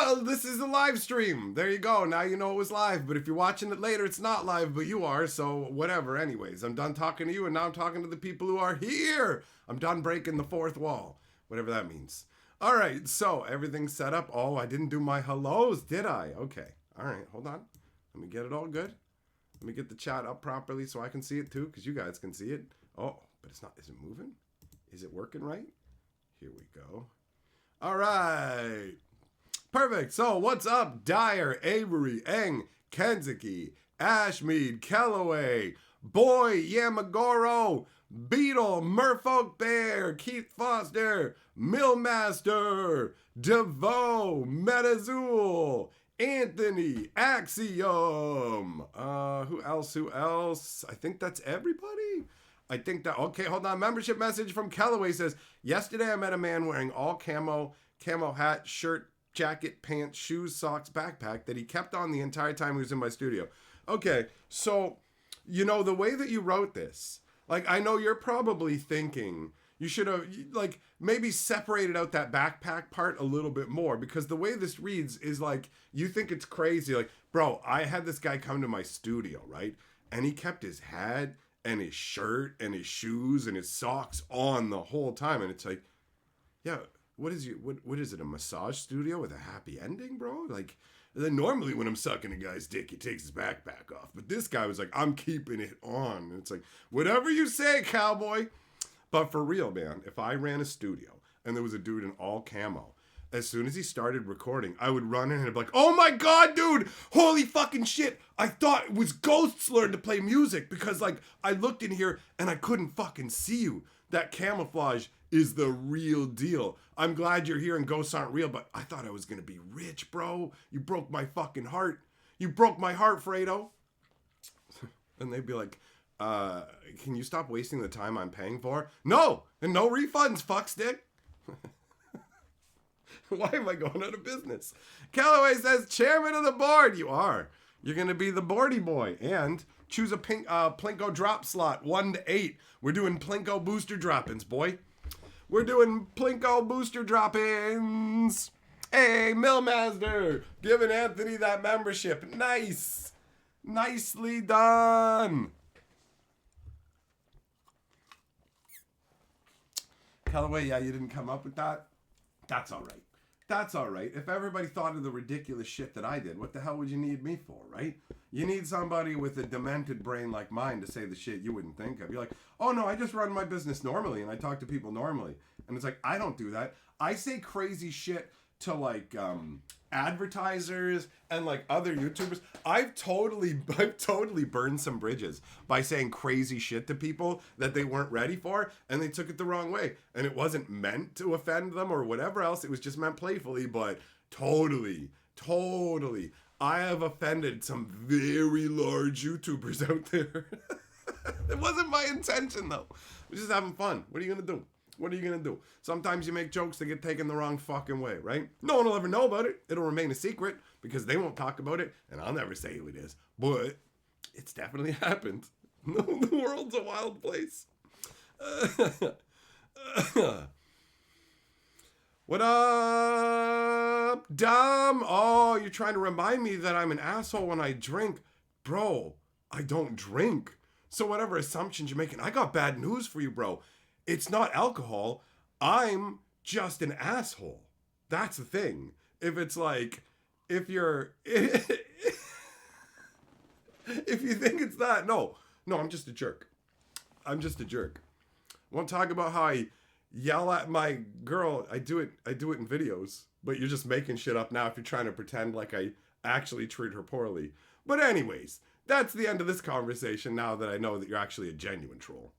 Well, this is a live stream. There you go. Now you know it was live. But if you're watching it later, it's not live, but you are. So whatever. Anyways, I'm done talking to you, and now I'm talking to the people who are here. I'm done breaking the fourth wall. Whatever that means. All right. So everything's set up. Oh, I didn't do my hellos, did I? Okay. All right. Hold on. Let me get it all good. Let me get the chat up properly so I can see it too, because you guys can see it. Oh, but it's not. Is it moving? Is it working right? Here we go. All right. Perfect. So what's up? Dyer, Avery, Eng, Kenzuki, Ashmead, Kellaway, Boy, Yamagoro, Beetle, Merfolk Bear, Keith Foster, Millmaster, DeVoe, Metazul, Anthony, Axiom. Who else? I think that's everybody. Okay, hold on. Membership message from Kellaway says, yesterday I met a man wearing all camo hat, shirt, jacket, pants, shoes, socks, backpack that he kept on the entire time he was in my studio. Okay, so, you know, the way that you wrote this, like, I know you're probably thinking you should have, like, maybe separated out that backpack part a little bit more, because the way this reads is like, you think it's crazy. Like, bro, I had this guy come to my studio, right? And he kept his hat and his shirt and his shoes and his socks on the whole time. And it's like, yeah, what is it, a massage studio with a happy ending, bro? Like, then normally when I'm sucking a guy's dick, he takes his backpack off. But this guy was like, I'm keeping it on. And it's like, whatever you say, cowboy. But for real, man, if I ran a studio and there was a dude in all camo, as soon as he started recording, I would run in and be like, oh my God, dude, holy fucking shit. I thought it was ghosts learned to play music, because like I looked in here and I couldn't fucking see you. That camouflage is the real deal. I'm glad you're here and ghosts aren't real, but I thought I was going to be rich, bro. You broke my fucking heart. You broke my heart, Fredo. And they'd be like, can you stop wasting the time I'm paying for? No, and no refunds, fuckstick. Why am I going out of business? Callaway says, chairman of the board. You are. You're going to be the boardy boy. And choose a Plinko drop slot, 1 to 8. We're doing Plinko booster drop-ins, boy. We're doing Plinko booster drop-ins. Hey, Millmaster, giving Anthony that membership. Nice. Nicely done. Callaway, yeah, you didn't come up with that? That's all right. That's all right. If everybody thought of the ridiculous shit that I did, what the hell would you need me for, right? You need somebody with a demented brain like mine to say the shit you wouldn't think of. You're like, oh no, I just run my business normally and I talk to people normally. And it's like, I don't do that. I say crazy shit to like advertisers and like other YouTubers. I've totally burned some bridges by saying crazy shit to people that they weren't ready for, and they took it the wrong way. And it wasn't meant to offend them or whatever else. It was just meant playfully, but totally. I have offended some very large YouTubers out there. It wasn't my intention though. We're just having fun. What are you gonna do? What are you going to do? Sometimes you make jokes that get taken the wrong fucking way, right? No one will ever know about it. It'll remain a secret because they won't talk about it, and I'll never say who it is. But it's definitely happened. The world's a wild place. What up, Dom? Oh, you're trying to remind me that I'm an asshole when I drink. Bro, I don't drink. So whatever assumptions you're making, I got bad news for you, bro. It's not alcohol. I'm just an asshole. That's the thing. If it's like, if you think it's that, no, I'm just a jerk. Won't talk about how I yell at my girl. I do it in videos, but you're just making shit up now if you're trying to pretend like I actually treat her poorly. But anyways, that's the end of this conversation now that I know that you're actually a genuine troll.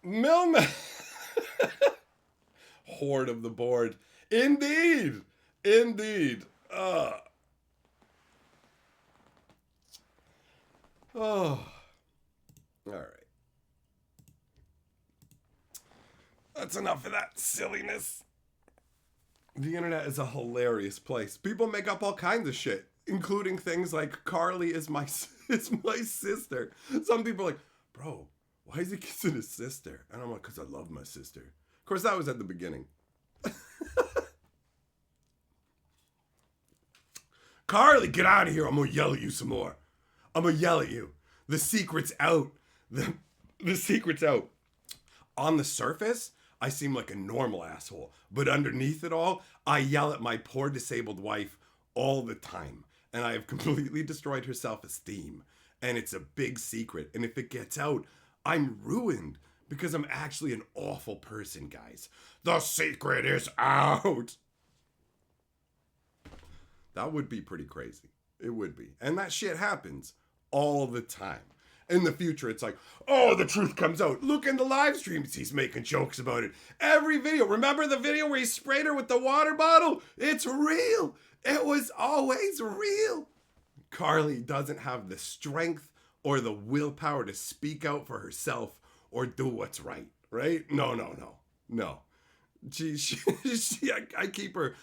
Millman. Horde of the board. Indeed. Oh. All right. That's enough of that silliness. The internet is a hilarious place. People make up all kinds of shit, including things like Carly is my sister. Some people are like, bro, why is he kissing his sister? And I'm like, because I love my sister. Of course, that was at the beginning. Carly, get out of here. I'm going to yell at you some more. I'm going to yell at you. The secret's out. The secret's out. On the surface, I seem like a normal asshole. But underneath it all, I yell at my poor disabled wife all the time. And I have completely destroyed her self-esteem. And it's a big secret. And if it gets out, I'm ruined. Because I'm actually an awful person, guys. The secret is out. That would be pretty crazy. It would be. And that shit happens all the time. In the future, it's like, oh, the truth comes out. Look in the live streams. He's making jokes about it. Every video. Remember the video where he sprayed her with the water bottle? It's real. It was always real. Carly doesn't have the strength or the willpower to speak out for herself or do what's right. Right? No. I keep her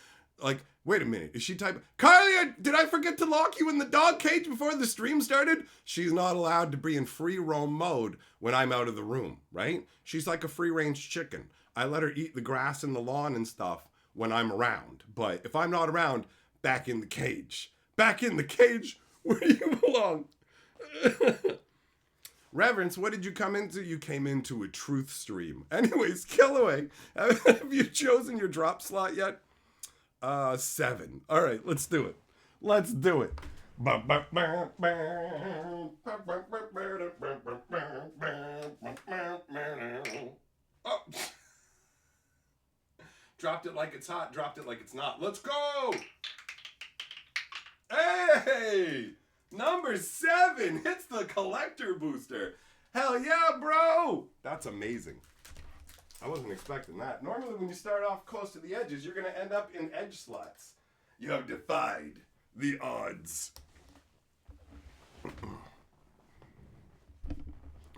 like, wait a minute, is she typing? Carly, did I forget to lock you in the dog cage before the stream started? She's not allowed to be in free roam mode when I'm out of the room, right? She's like a free range chicken. I let her eat the grass and the lawn and stuff when I'm around. But if I'm not around, back in the cage. Back in the cage where you belong. Reverence, what did you come into? You came into a truth stream. Anyways, Killaway, have you chosen your drop slot yet? 7. All right, let's do it. Let's do it. Oh. Dropped it like it's hot, dropped it like it's not. Let's go! Hey! Number 7 hits the collector booster. Hell yeah, bro! That's amazing. I wasn't expecting that. Normally when you start off close to the edges, you're going to end up in edge slots. You have defied the odds.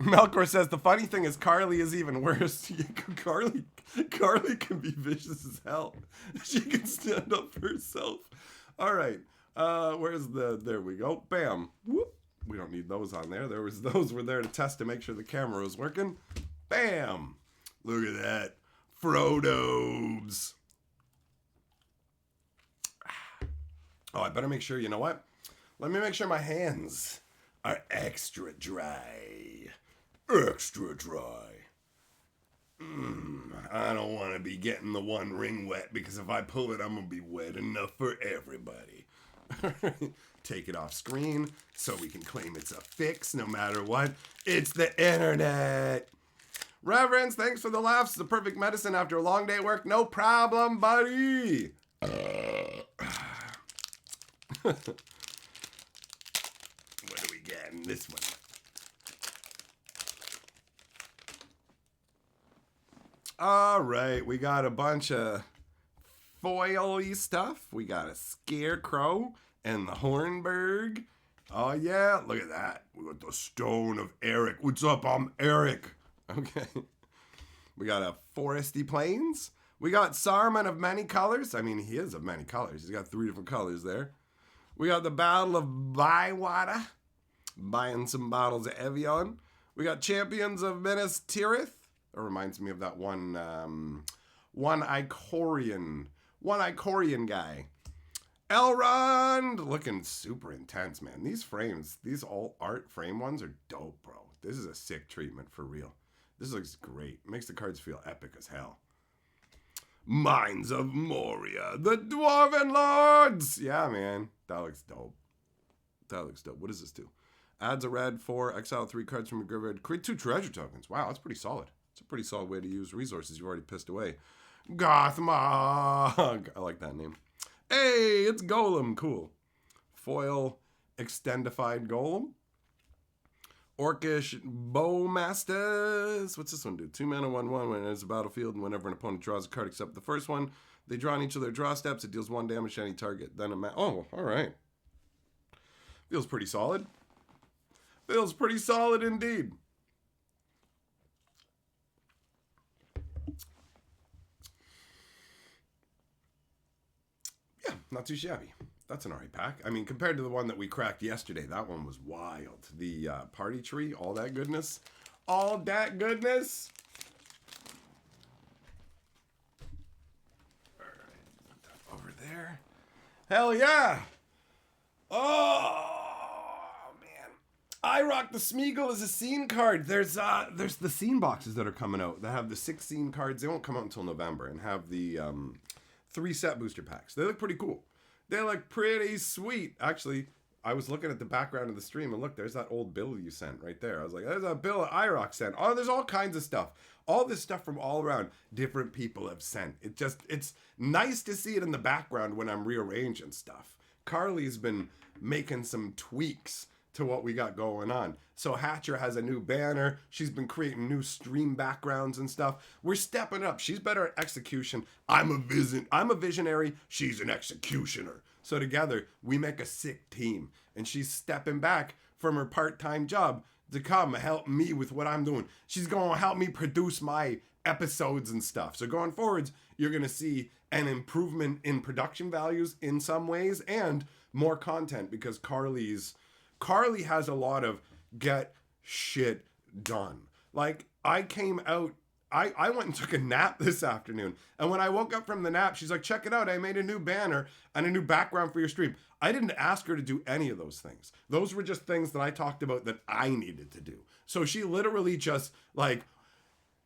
Melkor says, the funny thing is Carly is even worse. Carly can be vicious as hell. She can stand up for herself. All right. Where's there we go. Bam. Whoop. We don't need those on there. Those were there to test to make sure the camera was working. Bam. Look at that. Frodo's. Oh, I better make sure, you know what? Let me make sure my hands are extra dry. Extra dry. I don't want to be getting the one ring wet because if I pull it, I'm going to be wet enough for everybody. Take it off screen so we can claim it's a fix no matter what. It's the internet. Reverence, thanks for the laughs. It's the perfect medicine after a long day at work. No problem, buddy. What do we get in this one? All right, we got a bunch of foil-y stuff. We got a Scarecrow and the Hornberg. Oh, yeah, look at that. We got the Stone of Eric. What's up? I'm Eric. Okay. We got a Foresty Plains. We got Saruman of many colors. I mean, he is of many colors. He's got 3 different colors there. We got the Battle of Bywater. Buying some bottles of Evian. We got Champions of Minas Tirith. That reminds me of that one Icorian guy. Elrond, looking super intense, man. These frames, these all art frame ones are dope, bro. This is a sick treatment for real. This looks great. Makes the cards feel epic as hell. Mines of Moria, the Dwarven Lords. Yeah, man. That looks dope. That looks dope. What does this do? Adds a red 4, exile 3 cards from your graveyard. Create 2 treasure tokens. Wow, that's pretty solid. It's a pretty solid way to use resources you've already pissed away. Gothmog. I like that name. Hey, it's Golem. Cool. Foil extendified Golem. Orcish Bowmasters. What's this one do? 2 mana, 1/1. When it enters the battlefield, and whenever an opponent draws a card except the first one, they draw on each of their draw steps. It deals 1 damage to any target. Then oh, all right. Feels pretty solid. Feels pretty solid indeed. Yeah, not too shabby. That's an alright pack. I mean, compared to the one that we cracked yesterday, that one was wild. The party tree, all that goodness. all that goodness. All right, put that over there. Hell yeah. Oh, man. I rock the Smeagol as a scene card. There's the scene boxes that are coming out that have the 6 scene cards. They won't come out until November, and have the 3 set booster packs. They look pretty cool. They look pretty sweet. Actually, I was looking at the background of the stream, and look, there's that old bill you sent right there. I was like, there's a bill IROC sent. Oh, there's all kinds of stuff. All this stuff from all around different people have sent. It's nice to see it in the background when I'm rearranging stuff. Carly's been making some tweaks to what we got going on. So Hatcher has a new banner. She's been creating new stream backgrounds and stuff. We're stepping up. She's better at execution. I'm a visionary. She's an executioner. So together we make a sick team. And she's stepping back from her part-time job to come help me with what I'm doing. She's going to help me produce my episodes and stuff. So going forwards, you're going to see an improvement in production values in some ways and more content, because Carly has a lot of get shit done. Like, I came out, I went and took a nap this afternoon, and when I woke up from the nap, she's like, check it out, I made a new banner and a new background for your stream. I didn't ask her to do any of those things. Those were just things that I talked about that I needed to do. So she literally just, like,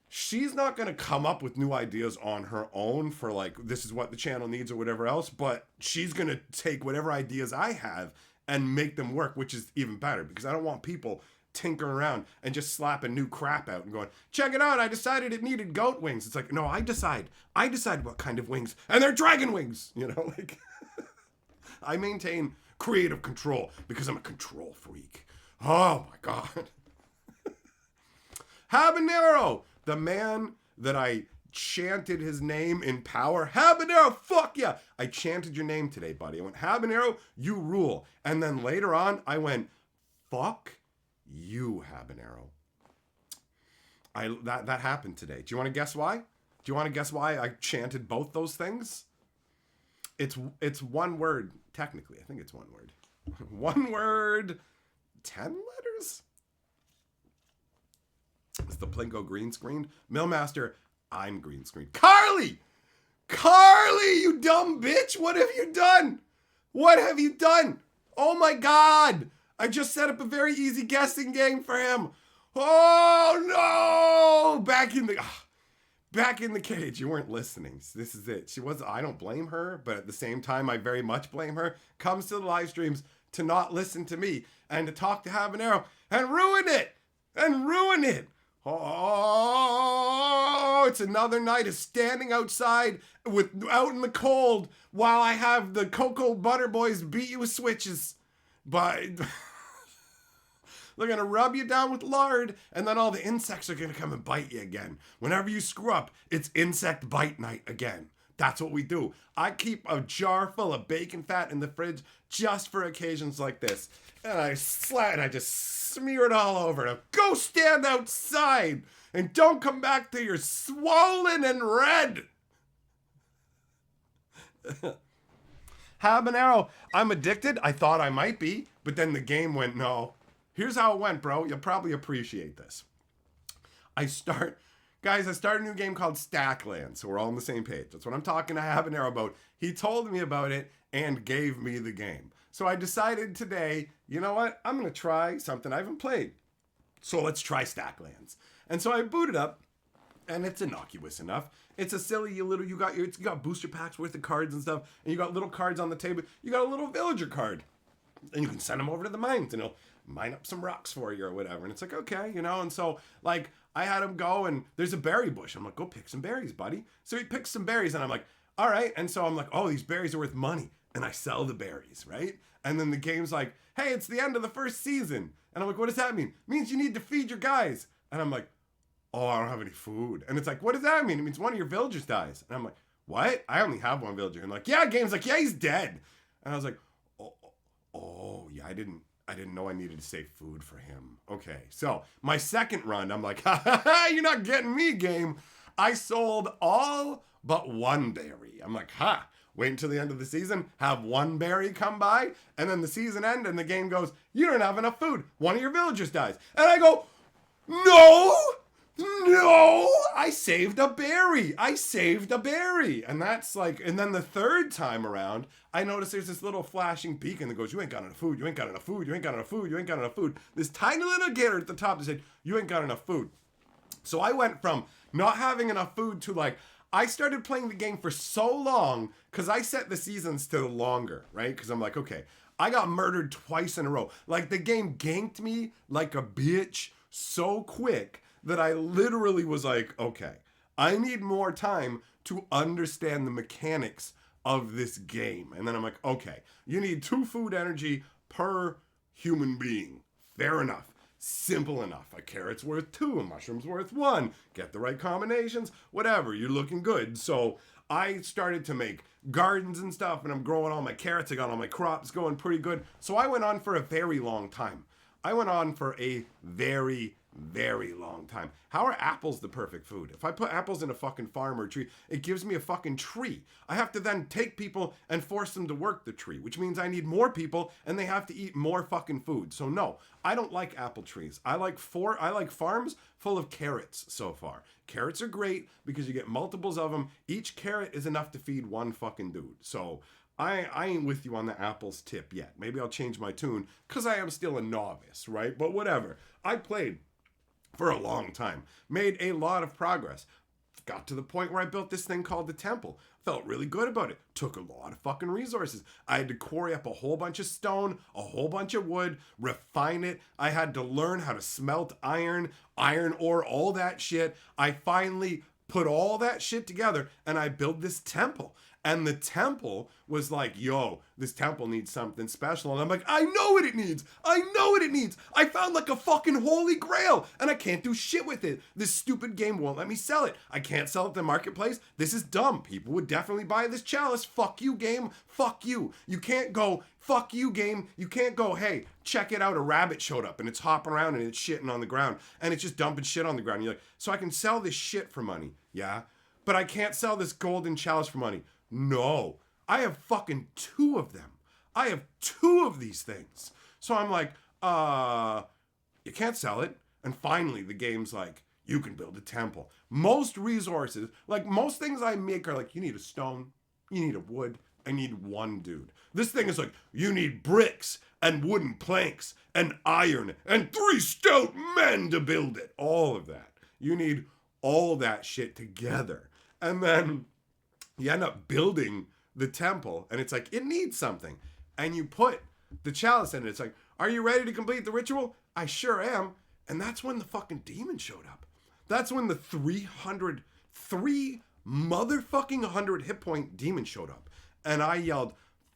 she's not going to come up with new ideas on her own for, like, this is what the channel needs or whatever else, but she's going to take whatever ideas I have and make them work, which is even better, because I don't want people tinkering around and just slapping new crap out and going, check it out, I decided it needed goat wings. It's like, no, I decide what kind of wings, and they're dragon wings, you know, like, I maintain creative control because I'm a control freak. Oh my God. Habanero, the man that I chanted his name in power. Habanero, fuck yeah. I chanted your name today, buddy. I went, Habanero, you rule. And then later on, I went, fuck you, Habanero. That happened today. Do you want to guess why? Do you want to guess why I chanted both those things? It's one word, technically. I think it's one word. One word, 10 letters? It's the Plinko green screen. Millmaster, I'm green screen. Carly! Carly, you dumb bitch! What have you done? What have you done? Oh my God! I just set up a very easy guessing game for him. Oh no! Back in the cage. You weren't listening. This is it. I don't blame her, but at the same time, I very much blame her. Comes to the live streams to not listen to me and to talk to Habanero and ruin it. Oh, it's another night of standing outside out in the cold while I have the Cocoa Butter Boys beat you with switches. But they're going to rub you down with lard, and then all the insects are going to come and bite you again. Whenever you screw up, it's insect bite night again. That's what we do. I keep a jar full of bacon fat in the fridge just for occasions like this. And I just smear it all over. Now go stand outside and don't come back till you're swollen and red. Habanero, I'm addicted. I thought I might be, but then the game went, no. Here's how it went, bro. You'll probably appreciate this. I start a new game called Stacklands, so we're all on the same page. That's what I'm talking to Habanero about. He told me about it and gave me the game. So I decided today, you know what? I'm going to try something I haven't played. So let's try Stacklands. And so I booted up, and it's innocuous enough. It's a silly you got booster packs worth of cards and stuff, and you got little cards on the table. You got a little villager card, and you can send them over to the mines, and he'll mine up some rocks for you or whatever. And it's like, okay, you know. And so, like, I had him go, and there's a berry bush. I'm like, go pick some berries, buddy. So he picks some berries, and I'm like, all right. And so I'm like, oh, these berries are worth money. And I sell the berries, right? And then the game's like, hey, it's the end of the first season. And I'm like, what does that mean? It means you need to feed your guys. And I'm like, oh, I don't have any food. And it's like, what does that mean? It means one of your villagers dies. And I'm like, what? I only have one villager. And like, yeah, game's like, yeah, he's dead. And I was like, oh, yeah, I didn't know I needed to save food for him. Okay, so my second run, I'm like, ha ha ha, you're not getting me, game. I sold all but one berry. I'm like, ha, wait until the end of the season, have one berry come by, and then the season end, and the game goes, you don't have enough food. One of your villagers dies. And I go, No! No! I saved a berry. I saved a berry. And that's like, and then the third time around, I noticed there's this little flashing beacon that goes, you ain't got enough food, you ain't got enough food, you ain't got enough food, you ain't got enough food. This tiny little getter at the top that said, you ain't got enough food. So I went from not having enough food to like, I started playing the game for so long because I set the seasons to longer, right? Because I'm like, okay, I got murdered twice in a row. Like the game ganked me like a bitch so quick that I literally was like, okay, I need more time to understand the mechanics of this game. And then I'm like, okay, you need 2 food energy per human being. Fair enough. Simple enough. A carrot's worth 2, a mushroom's worth 1. Get the right combinations, whatever, you're looking good. So I started to make gardens and stuff, and I'm growing all my carrots. I got all my crops going pretty good. So I went on for a very long time. I went on for a very, very long time. How are apples the perfect food? If I put apples in a fucking farm or tree, it gives me a fucking tree. I have to then take people and force them to work the tree, which means I need more people and they have to eat more fucking food. So no, I don't like apple trees. I like farms full of carrots so far. Carrots are great because you get multiples of them. Each carrot is enough to feed one fucking dude. So I ain't with you on the apples tip yet. Maybe I'll change my tune because I am still a novice, right? But whatever. I played for a long time, made a lot of progress, got to the point where I built this thing called the temple. Felt really good about it. Took a lot of fucking resources. I had to quarry up a whole bunch of stone, a whole bunch of wood, refine it. I had to learn how to smelt iron ore, all that shit. I finally put all that shit together and I built this temple. And the temple was like, yo, this temple needs something special. And I'm like, I know what it needs. I know what it needs. I found like a fucking holy grail and I can't do shit with it. This stupid game won't let me sell it. I can't sell it in the marketplace. This is dumb. People would definitely buy this chalice. Fuck you, game. Fuck you. You can't go, fuck you, game. You can't go, hey, check it out. A rabbit showed up and it's hopping around and it's shitting on the ground and it's just dumping shit on the ground. And you're like, so I can sell this shit for money. Yeah. But I can't sell this golden chalice for money. No, I have fucking 2 of them. I have 2 of these things. So I'm like, you can't sell it. And finally the game's like, you can build a temple. Most resources, like most things I make are like, you need a stone, you need a wood, I need 1 dude. This thing is like, you need bricks and wooden planks and iron and 3 stout men to build it. All of that. You need all that shit together. And then you end up building the temple and it's like, it needs something. And you put the chalice in it. It's like, are you ready to complete the ritual? I sure am. And that's when the fucking demon showed up. That's when the 3 motherfucking 100 hit point demon showed up. And I yelled,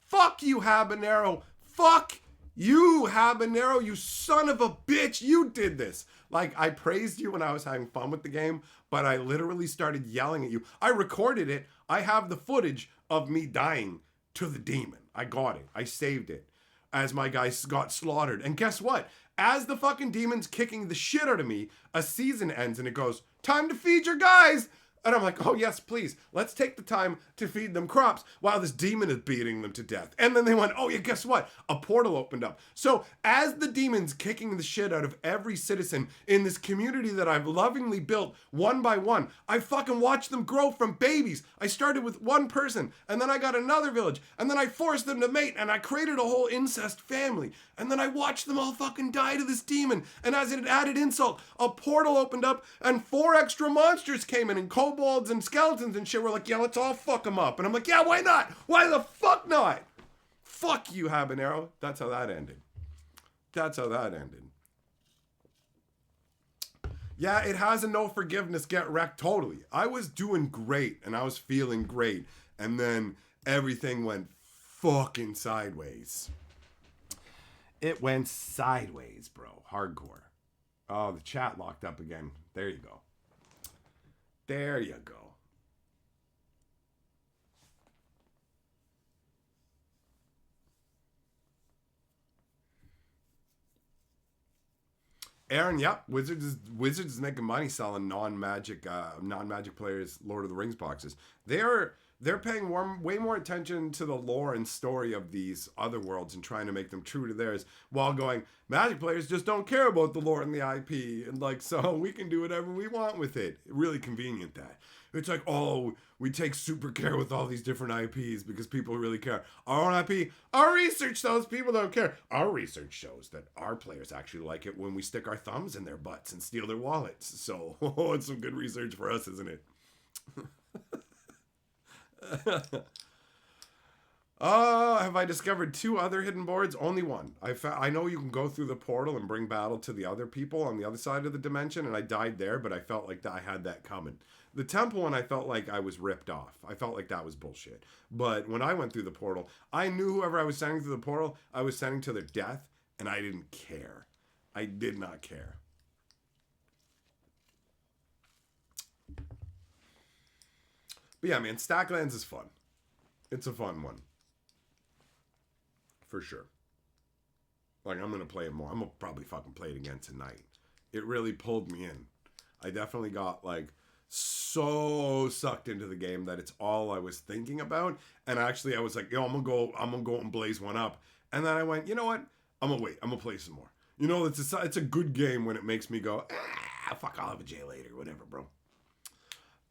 fuck you, Habanero. Fuck you, Habanero, you son of a bitch. You did this. Like, I praised you when I was having fun with the game, but I literally started yelling at you. I recorded it. I have the footage of me dying to the demon. I got it. I saved it as my guys got slaughtered. And guess what? As the fucking demon's kicking the shit out of me, a season ends and it goes, time to feed your guys. And I'm like, oh yes, please. Let's take the time to feed them crops while this demon is beating them to death. And then they went, oh yeah, guess what? A portal opened up. So as the demon's kicking the shit out of every citizen in this community that I've lovingly built one by one, I fucking watched them grow from babies. I started with 1 person and then I got another village and then I forced them to mate and I created a whole incest family. And then I watched them all fucking die to this demon. And as it added insult, a portal opened up and 4 extra monsters came in and kobolds and skeletons and shit were like, yeah, let's all fuck them up. And I'm like, yeah, why not? Why the fuck not? Fuck you, Habanero. That's how that ended. That's how that ended. Yeah, it has a no forgiveness, get wrecked totally. I was doing great and I was feeling great. And then everything went fucking sideways. It went sideways, bro. Hardcore. Oh, the chat locked up again. There you go. There you go. Aaron, yep. Wizards is making money selling non-magic players Lord of the Rings boxes. They are They're paying way more attention to the lore and story of these other worlds and trying to make them true to theirs, while going, Magic players just don't care about the lore and the IP, and like, so we can do whatever we want with it. Really convenient that. It's like, oh, we take super care with all these different IPs because people really care. Our own IP, our research shows people don't care. Our research shows that our players actually like it when we stick our thumbs in their butts and steal their wallets. So, it's some good research for us, isn't it? Have I discovered 2 other hidden boards? Only one. I know you can go through the portal and bring battle to the other people on the other side of the dimension, and I died there, but I felt like I had that coming. The temple one, I felt like I was ripped off. I felt like that was bullshit. But when I went through the portal, I knew whoever I was sending through the portal, I was sending to their death, and I didn't care. I did not care. But yeah, man, Stacklands is fun. It's a fun one. For sure. Like, I'm going to play it more. I'm going to probably fucking play it again tonight. It really pulled me in. I definitely got, like, so sucked into the game that it's all I was thinking about. And actually, I was like, yo, I'm gonna go and blaze one up. And then I went, you know what? I'm gonna wait. I'm gonna play some more. You know, it's a good game when it makes me go, fuck, I'll have a J later. Whatever, bro.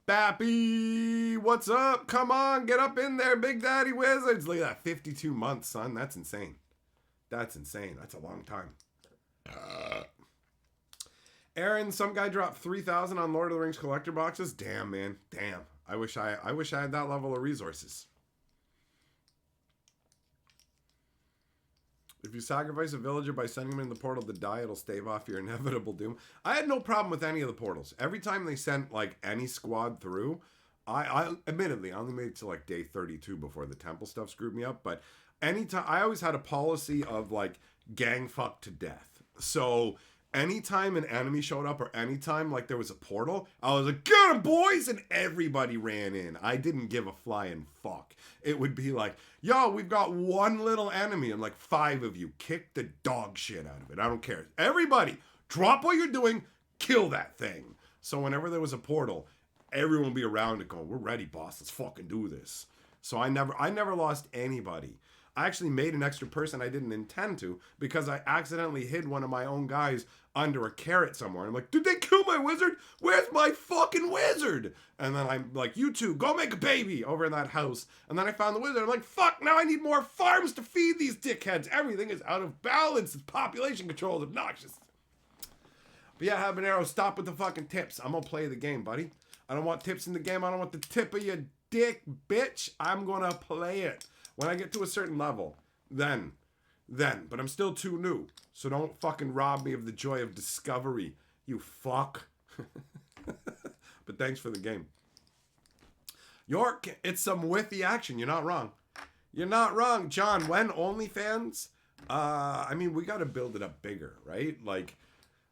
Bappy, what's up? Come on, get up in there, Big Daddy Wizards. Look at that, 52 months, son. That's insane. That's insane. That's a long time. Aaron, some guy dropped 3,000 on Lord of the Rings collector boxes. Damn, man. Damn. I wish I had that level of resources. If you sacrifice a villager by sending him in the portal to die, it'll stave off your inevitable doom. I had no problem with any of the portals. Every time they sent, like, any squad through, I admittedly, I only made it to, like, day 32 before the temple stuff screwed me up, but anytime, I always had a policy of, like, gang fuck to death. So anytime an enemy showed up or anytime, like, there was a portal, I was like, get him, boys! And everybody ran in. I didn't give a flying fuck. It would be like, yo, we've got one little enemy and like 5 of you. Kick the dog shit out of it. I don't care. Everybody, drop what you're doing, kill that thing. So whenever there was a portal, everyone would be around it going, we're ready, boss. Let's fucking do this. So I never lost anybody. I actually made an extra person I didn't intend to because I accidentally hid one of my own guys under a carrot somewhere. I'm like, did they kill my wizard? Where's my fucking wizard? And then I'm like, you two, go make a baby over in that house. And then I found the wizard. I'm like, fuck, now I need more farms to feed these dickheads. Everything is out of balance. Population control is obnoxious. But yeah, Habanero, stop with the fucking tips. I'm going to play the game, buddy. I don't want tips in the game. I don't want the tip of your dick, bitch. I'm going to play it. When I get to a certain level, then. But I'm still too new. So don't fucking rob me of the joy of discovery, you fuck. But thanks for the game. York, it's some withy action. You're not wrong. You're not wrong. John, when OnlyFans? I mean, we got to build it up bigger, right? Like,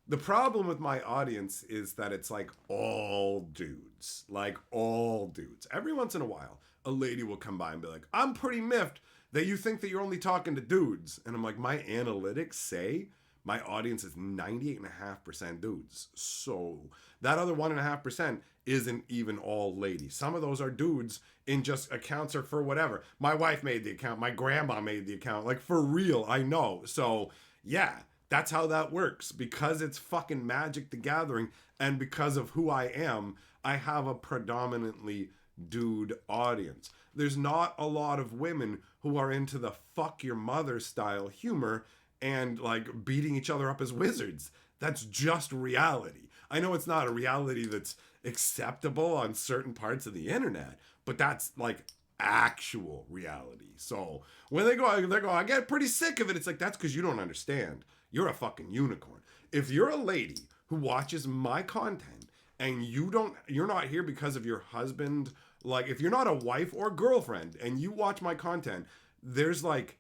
the problem with my audience is that it's like all dudes. Like, all dudes. Every once in a while, a lady will come by and be like, I'm pretty miffed that you think that you're only talking to dudes. And I'm like, my analytics say my audience is 98.5% dudes. So that other 1.5% isn't even all ladies. Some of those are dudes in just accounts or for whatever. My wife made the account. My grandma made the account. Like, for real, I know. So yeah, that's how that works. Because it's fucking Magic the Gathering and because of who I am, I have a predominantly dude audience. There's not a lot of women who are into the fuck your mother style humor and like beating each other up as wizards. That's just reality. I know it's not a reality that's acceptable on certain parts of the internet, but that's like actual reality. So when they go, I get pretty sick of it. It's like, that's because you don't understand. You're a fucking unicorn. If you're a lady who watches my content and you're not here because of your husband, like if you're not a wife or girlfriend and you watch my content, there's like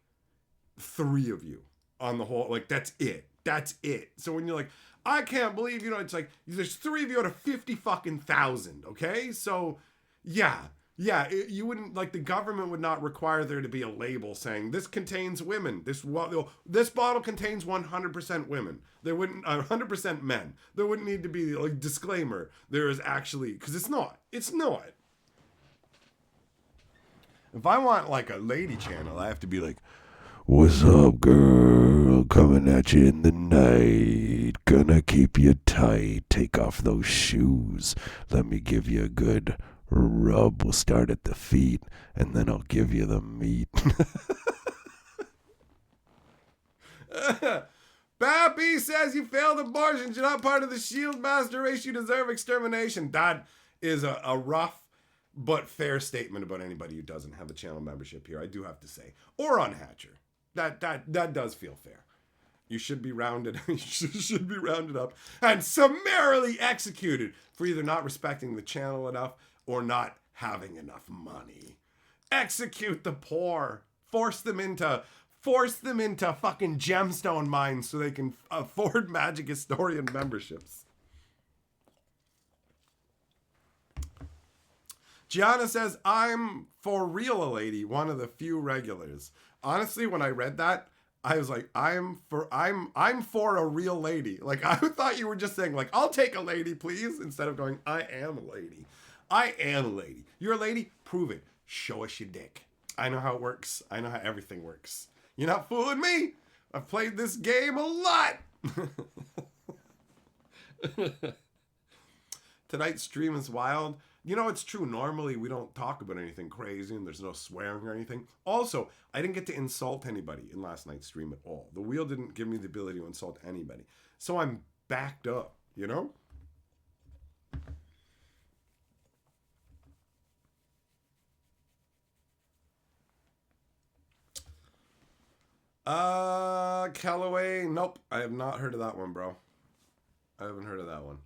3 of you on the whole, like that's it. So when you're like, I can't believe, it's like there's 3 of you out of 50 fucking thousand. Okay. So yeah, you wouldn't, like, the government would not require there to be a label saying this contains women. This bottle contains 100% women. There wouldn't 100% men. There wouldn't need to be like disclaimer. There is actually, because it's not. If I want like a lady channel, I have to be like, What's up, girl? Coming at you in the night. Gonna keep you tight. Take off those shoes. Let me give you a good rub. We'll start at the feet, and then I'll give you the meat. Bappy says you failed abortions. You're not part of the Shield Master race. You deserve extermination. That is a rough but fair statement about anybody who doesn't have a channel membership here, I do have to say. Or on Hatcher. That does feel fair. You should be rounded. You should be rounded up and summarily executed for either not respecting the channel enough or not having enough money. Execute the poor. Force them into fucking gemstone mines so they can afford Magic Historian memberships. Gianna says, I'm for real a lady, one of the few regulars. Honestly, when I read that, I was like, I'm for a real lady. Like, I thought you were just saying, like, I'll take a lady, please, instead of going, I am a lady. I am a lady. You're a lady? Prove it. Show us your dick. I know how it works. I know how everything works. You're not fooling me. I've played this game a lot. Tonight's stream is wild. You know, it's true. Normally, we don't talk about anything crazy and there's no swearing or anything. Also, I didn't get to insult anybody in last night's stream at all. The wheel didn't give me the ability to insult anybody. So I'm backed up, you know? Callaway. Nope. I have not heard of that one, bro. I haven't heard of that one.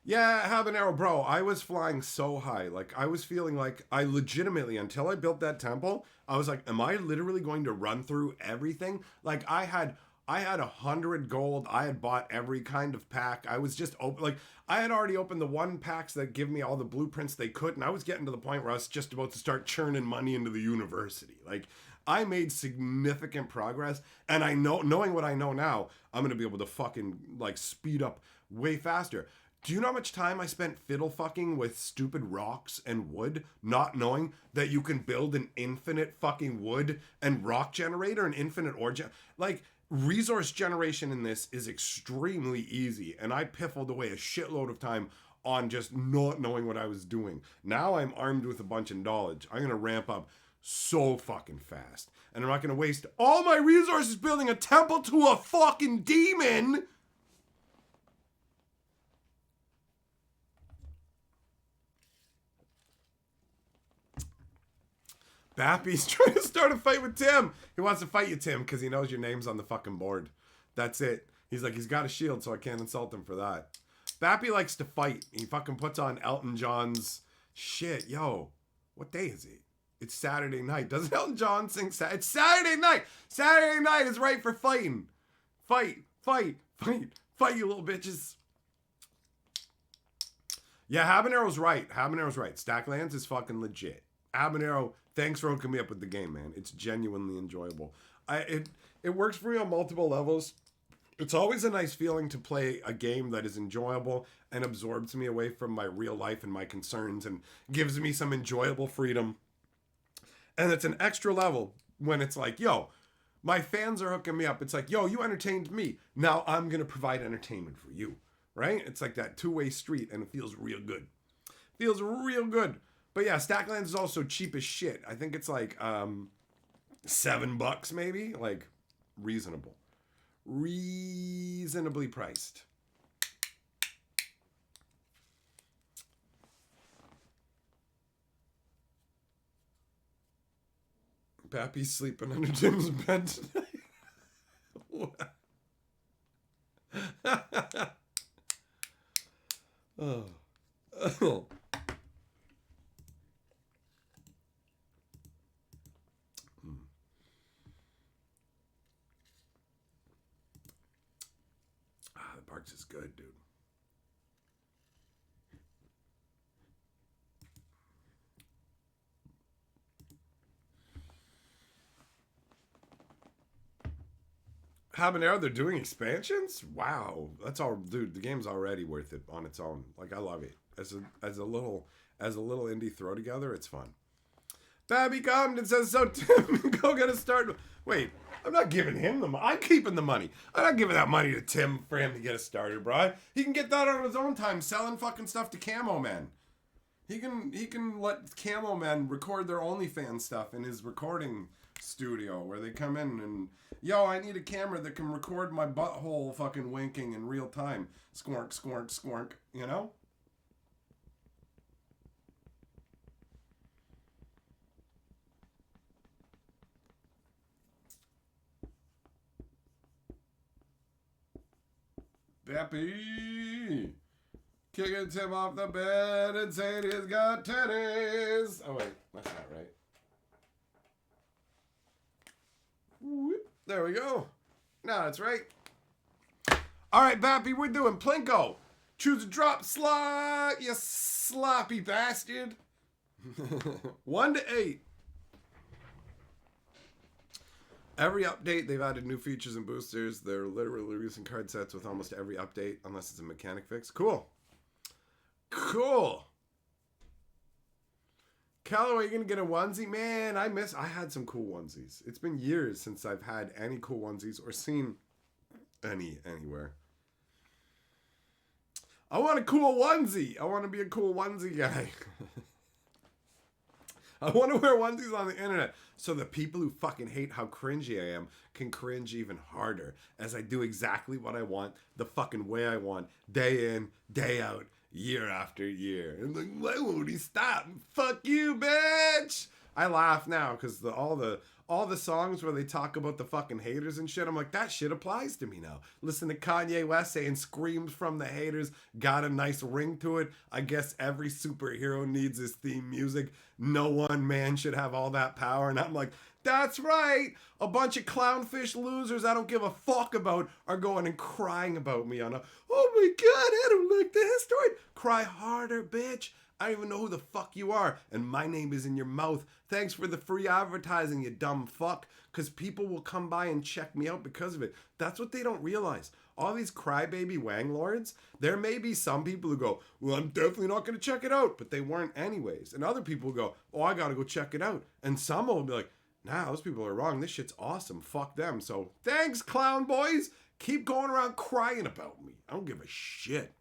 Yeah, habanero, bro. I was flying so high. Like, I was feeling like I legitimately, until I built that temple, I was like, am I literally going to run through everything? Like, I had 100 gold. I had bought every kind of pack. I was just open. Like, I had already opened the one packs that give me all the blueprints they could. And I was getting to the point where I was just about to start churning money into the university. Like, I made significant progress. And I know, knowing what I know now, I'm going to be able to fucking, like, speed up way faster. Do you know how much time I spent fiddle fucking with stupid rocks and wood, not knowing that you can build an infinite fucking wood and rock generator, an infinite ore like, resource generation in this is extremely easy, and I piffled away a shitload of time on just not knowing what I was doing. Now I'm armed with a bunch of knowledge. I'm gonna ramp up so fucking fast, and I'm not gonna waste all my resources building a temple to a fucking demon. Bappy's trying to start a fight with Tim. He wants to fight you, Tim, because he knows your name's on the fucking board. That's it. He's like, he's got a shield, so I can't insult him for that. Bappy likes to fight. He fucking puts on Elton John's shit. Yo, what day is it? It's Saturday night. Doesn't Elton John sing? It's Saturday night. Saturday night is right for fighting. Fight, fight, fight, fight, you little bitches. Yeah, Habanero's right. Habanero's right. Stacklands is fucking legit. Habanero, thanks for hooking me up with the game, man. It's genuinely enjoyable. It works for me on multiple levels. It's always a nice feeling to play a game that is enjoyable and absorbs me away from my real life and my concerns and gives me some enjoyable freedom. And it's an extra level when it's like, yo, my fans are hooking me up. It's like, yo, you entertained me. Now I'm going to provide entertainment for you, right? It's like that two-way street, and it feels real good. Feels real good. But yeah, Stacklands is also cheap as shit. I think it's like $7 maybe. Like, reasonable. Reasonably priced. Pappy's sleeping under Tim's bed tonight. Oh. The Parks is good, dude. Habanero, they're doing expansions? Wow. That's all, dude. The game's already worth it on its own. Like, I love it. as a little indie throw together. It's fun. Babby Compton says, so Tim, go get a start. Wait, I'm not giving him the money. I'm keeping the money. I'm not giving that money to Tim for him to get us started, bro. He can get that on his own time, selling fucking stuff to Camo Man. He can let Camo Man record their OnlyFans stuff in his recording studio where they come in and, yo, I need a camera that can record my butthole fucking winking in real time. Squonk, squonk, squonk, you know? Bappy! Kicking Tim off the bed and saying he's got tennis. Oh, wait. That's not right. Whoop. There we go. Now that's right. All right, Bappy, we're doing Plinko. Choose a drop slot, you sloppy bastard. 1 to 8. Every update, they've added new features and boosters. They're literally releasing card sets with almost every update, unless it's a mechanic fix. Cool. Cool. Callaway, you gonna get a onesie? Man, I had some cool onesies. It's been years since I've had any cool onesies or seen any anywhere. I want a cool onesie. I want to be a cool onesie guy. I want to wear onesies on the internet so the people who fucking hate how cringy I am can cringe even harder as I do exactly what I want, the fucking way I want, day in, day out, year after year. And like, why won't he stop? Fuck you, bitch! I laugh now because all the songs where they talk about the fucking haters and shit, I'm like, that shit applies to me now. Listen to Kanye West saying screams from the haters, got a nice ring to it. I guess every superhero needs his theme music. No one man should have all that power. And I'm like, that's right. A bunch of clownfish losers I don't give a fuck about are going and crying about me on a, oh my God, I don't like the story. Cry harder, bitch. I don't even know who the fuck you are, and my name is in your mouth. Thanks for the free advertising, you dumb fuck, because people will come by and check me out because of it. That's what they don't realize. All these crybaby wang lords, there may be some people who go, well, I'm definitely not going to check it out, but they weren't anyways. And other people go, oh, I got to go check it out. And some will be like, nah, those people are wrong. This shit's awesome. Fuck them. So thanks, clown boys. Keep going around crying about me. I don't give a shit.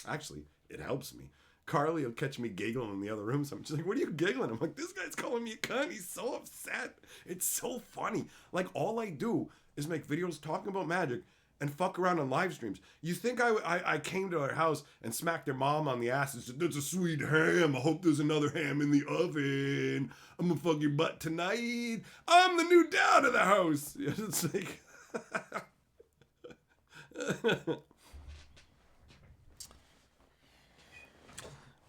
Actually, it helps me. Carly will catch me giggling in the other room. So I'm just like, what are you giggling? I'm like, this guy's calling me a cunt. He's so upset. It's so funny. Like, all I do is make videos talking about Magic and fuck around on live streams. You think I came to their house and smacked their mom on the ass and said, that's a sweet ham. I hope there's another ham in the oven. I'm gonna fuck your butt tonight. I'm the new dad of the house. It's like...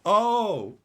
Oh,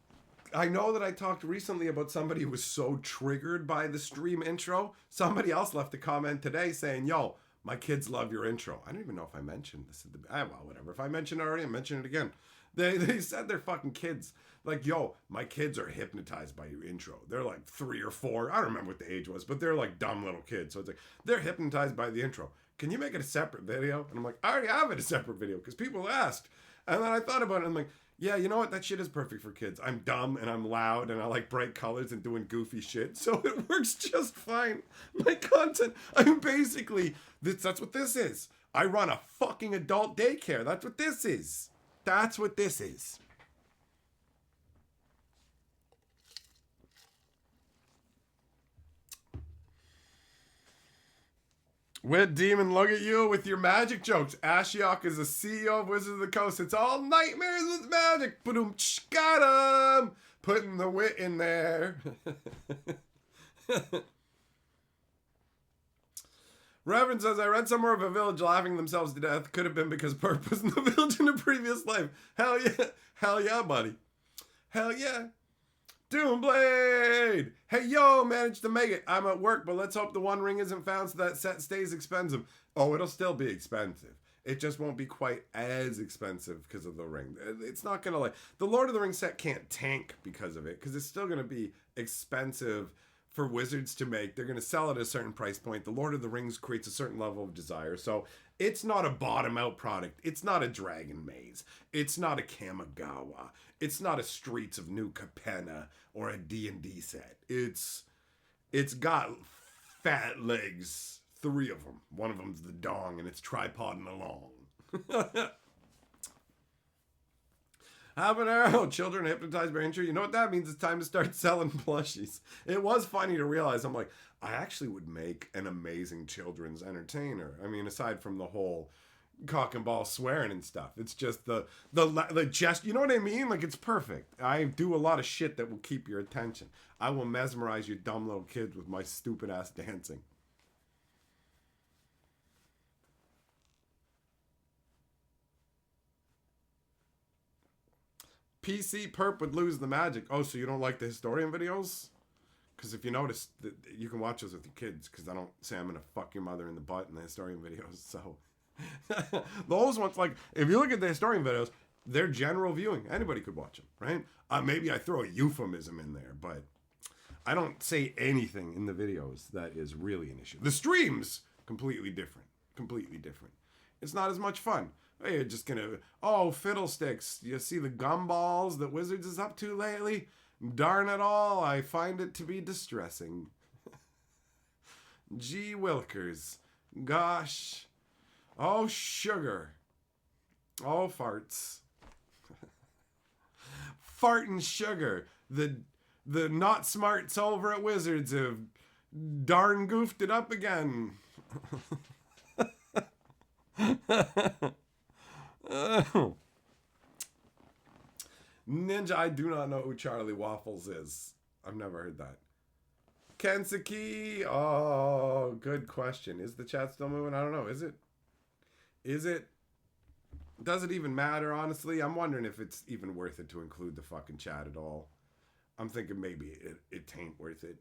I know that I talked recently about somebody who was so triggered by the stream intro. Somebody else left a comment today saying, yo, my kids love your intro. I don't even know if I mentioned this. Well, whatever. If I mentioned it already, I mention it again. They said they're fucking kids. Like, yo, my kids are hypnotized by your intro. They're like 3 or 4. I don't remember what the age was, but they're like dumb little kids. So it's like, they're hypnotized by the intro. Can you make it a separate video? And I'm like, I already have it a separate video because people asked. And then I thought about it and I'm like, yeah, you know what? That shit is perfect for kids. I'm dumb and I'm loud and I like bright colors and doing goofy shit. So it works just fine. My content, I'm basically, that's what this is. I run a fucking adult daycare. That's what this is. That's what this is. Wit Demon, look at you with your magic jokes. Ashiok is the CEO of Wizards of the Coast. It's all nightmares with magic. Boom, got him. Putting the wit in there. Reverend says, I read somewhere of a village laughing themselves to death. Could have been because Perp was in the village in a previous life. Hell yeah. Hell yeah, buddy. Hell yeah. Doomblade! Hey, yo, managed to make it. I'm at work, but let's hope the One Ring isn't found so that set stays expensive. Oh, it'll still be expensive. It just won't be quite as expensive because of the ring. It's not going to like... The Lord of the Rings set can't tank because of it, because it's still going to be expensive for Wizards to make. They're going to sell it at a certain price point. The Lord of the Rings creates a certain level of desire. So it's not a bottom-out product. It's not a Dragon Maze. It's not a Kamigawa. It's not a Streets of New Capenna or a D&D set. It's got fat legs, 3 of them. One of them's the dong, and it's tripoding along. Habanero, children hypnotized by intro. You know what that means? It's time to start selling plushies. It was funny to realize, I'm like, I actually would make an amazing children's entertainer. I mean, aside from the whole cock and ball swearing and stuff, it's just the jest. You know what I mean? Like, it's perfect. I do a lot of shit that will keep your attention. I will mesmerize you dumb little kids with my stupid ass dancing. PC perp would lose the magic. Oh, so you don't like the historian videos? Because if you notice, you can watch those with your kids. Because I don't say I'm going to fuck your mother in the butt in the historian videos. So those ones, like, if you look at the historian videos, they're general viewing. Anybody could watch them, right? Maybe I throw a euphemism in there, but I don't say anything in the videos that is really an issue. The streams, completely different. Completely different. It's not as much fun. Hey, you're just gonna, oh, fiddlesticks. You see the gumballs that Wizards is up to lately? Darn it all, I find it to be distressing. Gee Wilkers. Gosh. Oh, sugar. Oh, farts. Fart and sugar. The not smarts over at Wizards have darn goofed it up again. Ninja, I do not know who Charlie Waffles is. I've never heard that. Kensuke, oh, good question. Is the chat still moving? I don't know. Is it? Does it even matter, honestly? I'm wondering if it's even worth it to include the fucking chat at all. I'm thinking maybe it ain't worth it.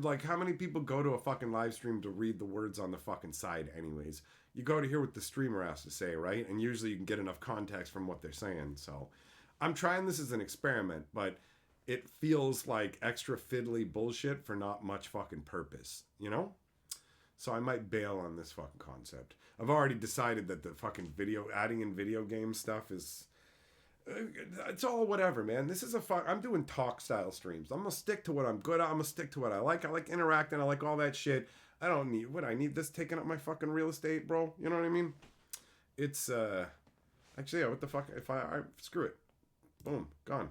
Like, how many people go to a fucking live stream to read the words on the fucking side anyways? You go to hear what the streamer has to say, right? And usually you can get enough context from what they're saying. So I'm trying this as an experiment, but it feels like extra fiddly bullshit for not much fucking purpose, you know? So I might bail on this fucking concept. I've already decided that the fucking adding in video game stuff is... it's all whatever, man. This is I'm doing talk style streams. I'm gonna stick to what I'm good at. I'm gonna stick to what I like. I like interacting. I like all that shit. I don't need I need this taking up my fucking real estate, bro. You know what I mean? It's actually, yeah, what the fuck? If I screw it, boom, gone.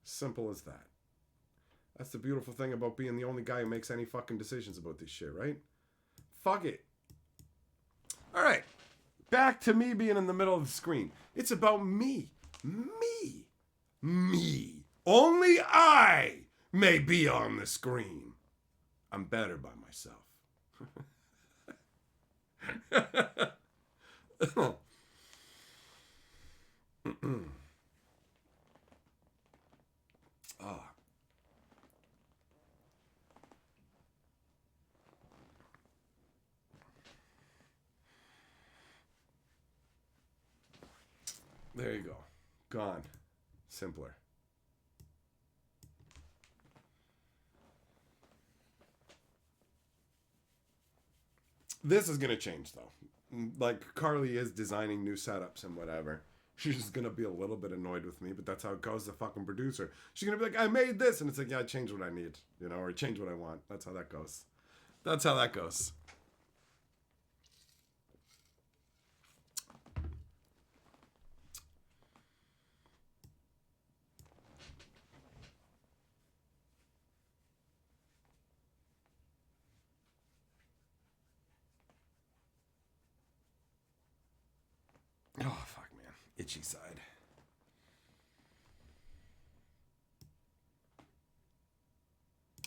Simple as that. That's the beautiful thing about being the only guy who makes any fucking decisions about this shit, right? Fuck it. All right, back to me being in the middle of the screen. It's about me. Me. Only I may be on the screen. I'm better by myself. Ah. There you go. Gone. Simpler. This is going to change, though. Like, Carly is designing new setups and whatever. She's just going to be a little bit annoyed with me, but that's how it goes, the fucking producer. She's going to be like, I made this. And it's like, yeah, change what I need, you know, or change what I want. That's how that goes. That's how that goes. Oh, fuck, man. Itchy side.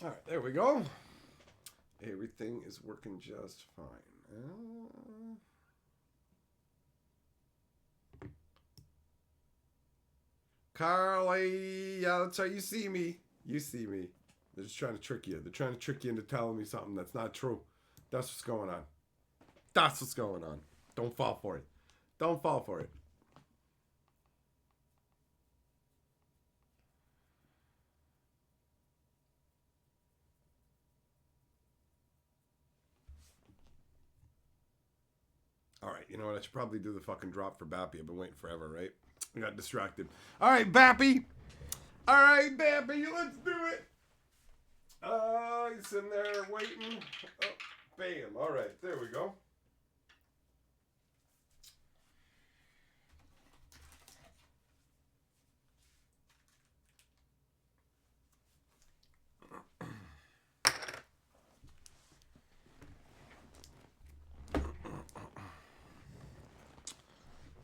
All right, there we go. Everything is working just fine. Carly, yeah, that's right. You see me. You see me. They're just trying to trick you. They're trying to trick you into telling me something that's not true. That's what's going on. That's what's going on. Don't fall for it. Don't fall for it. All right, you know what? I should probably do the fucking drop for Bappy. I've been waiting forever, right? I got distracted. All right, Bappy. All right, Bappy, let's do it. He's sitting there waiting. Oh, bam. All right, there we go.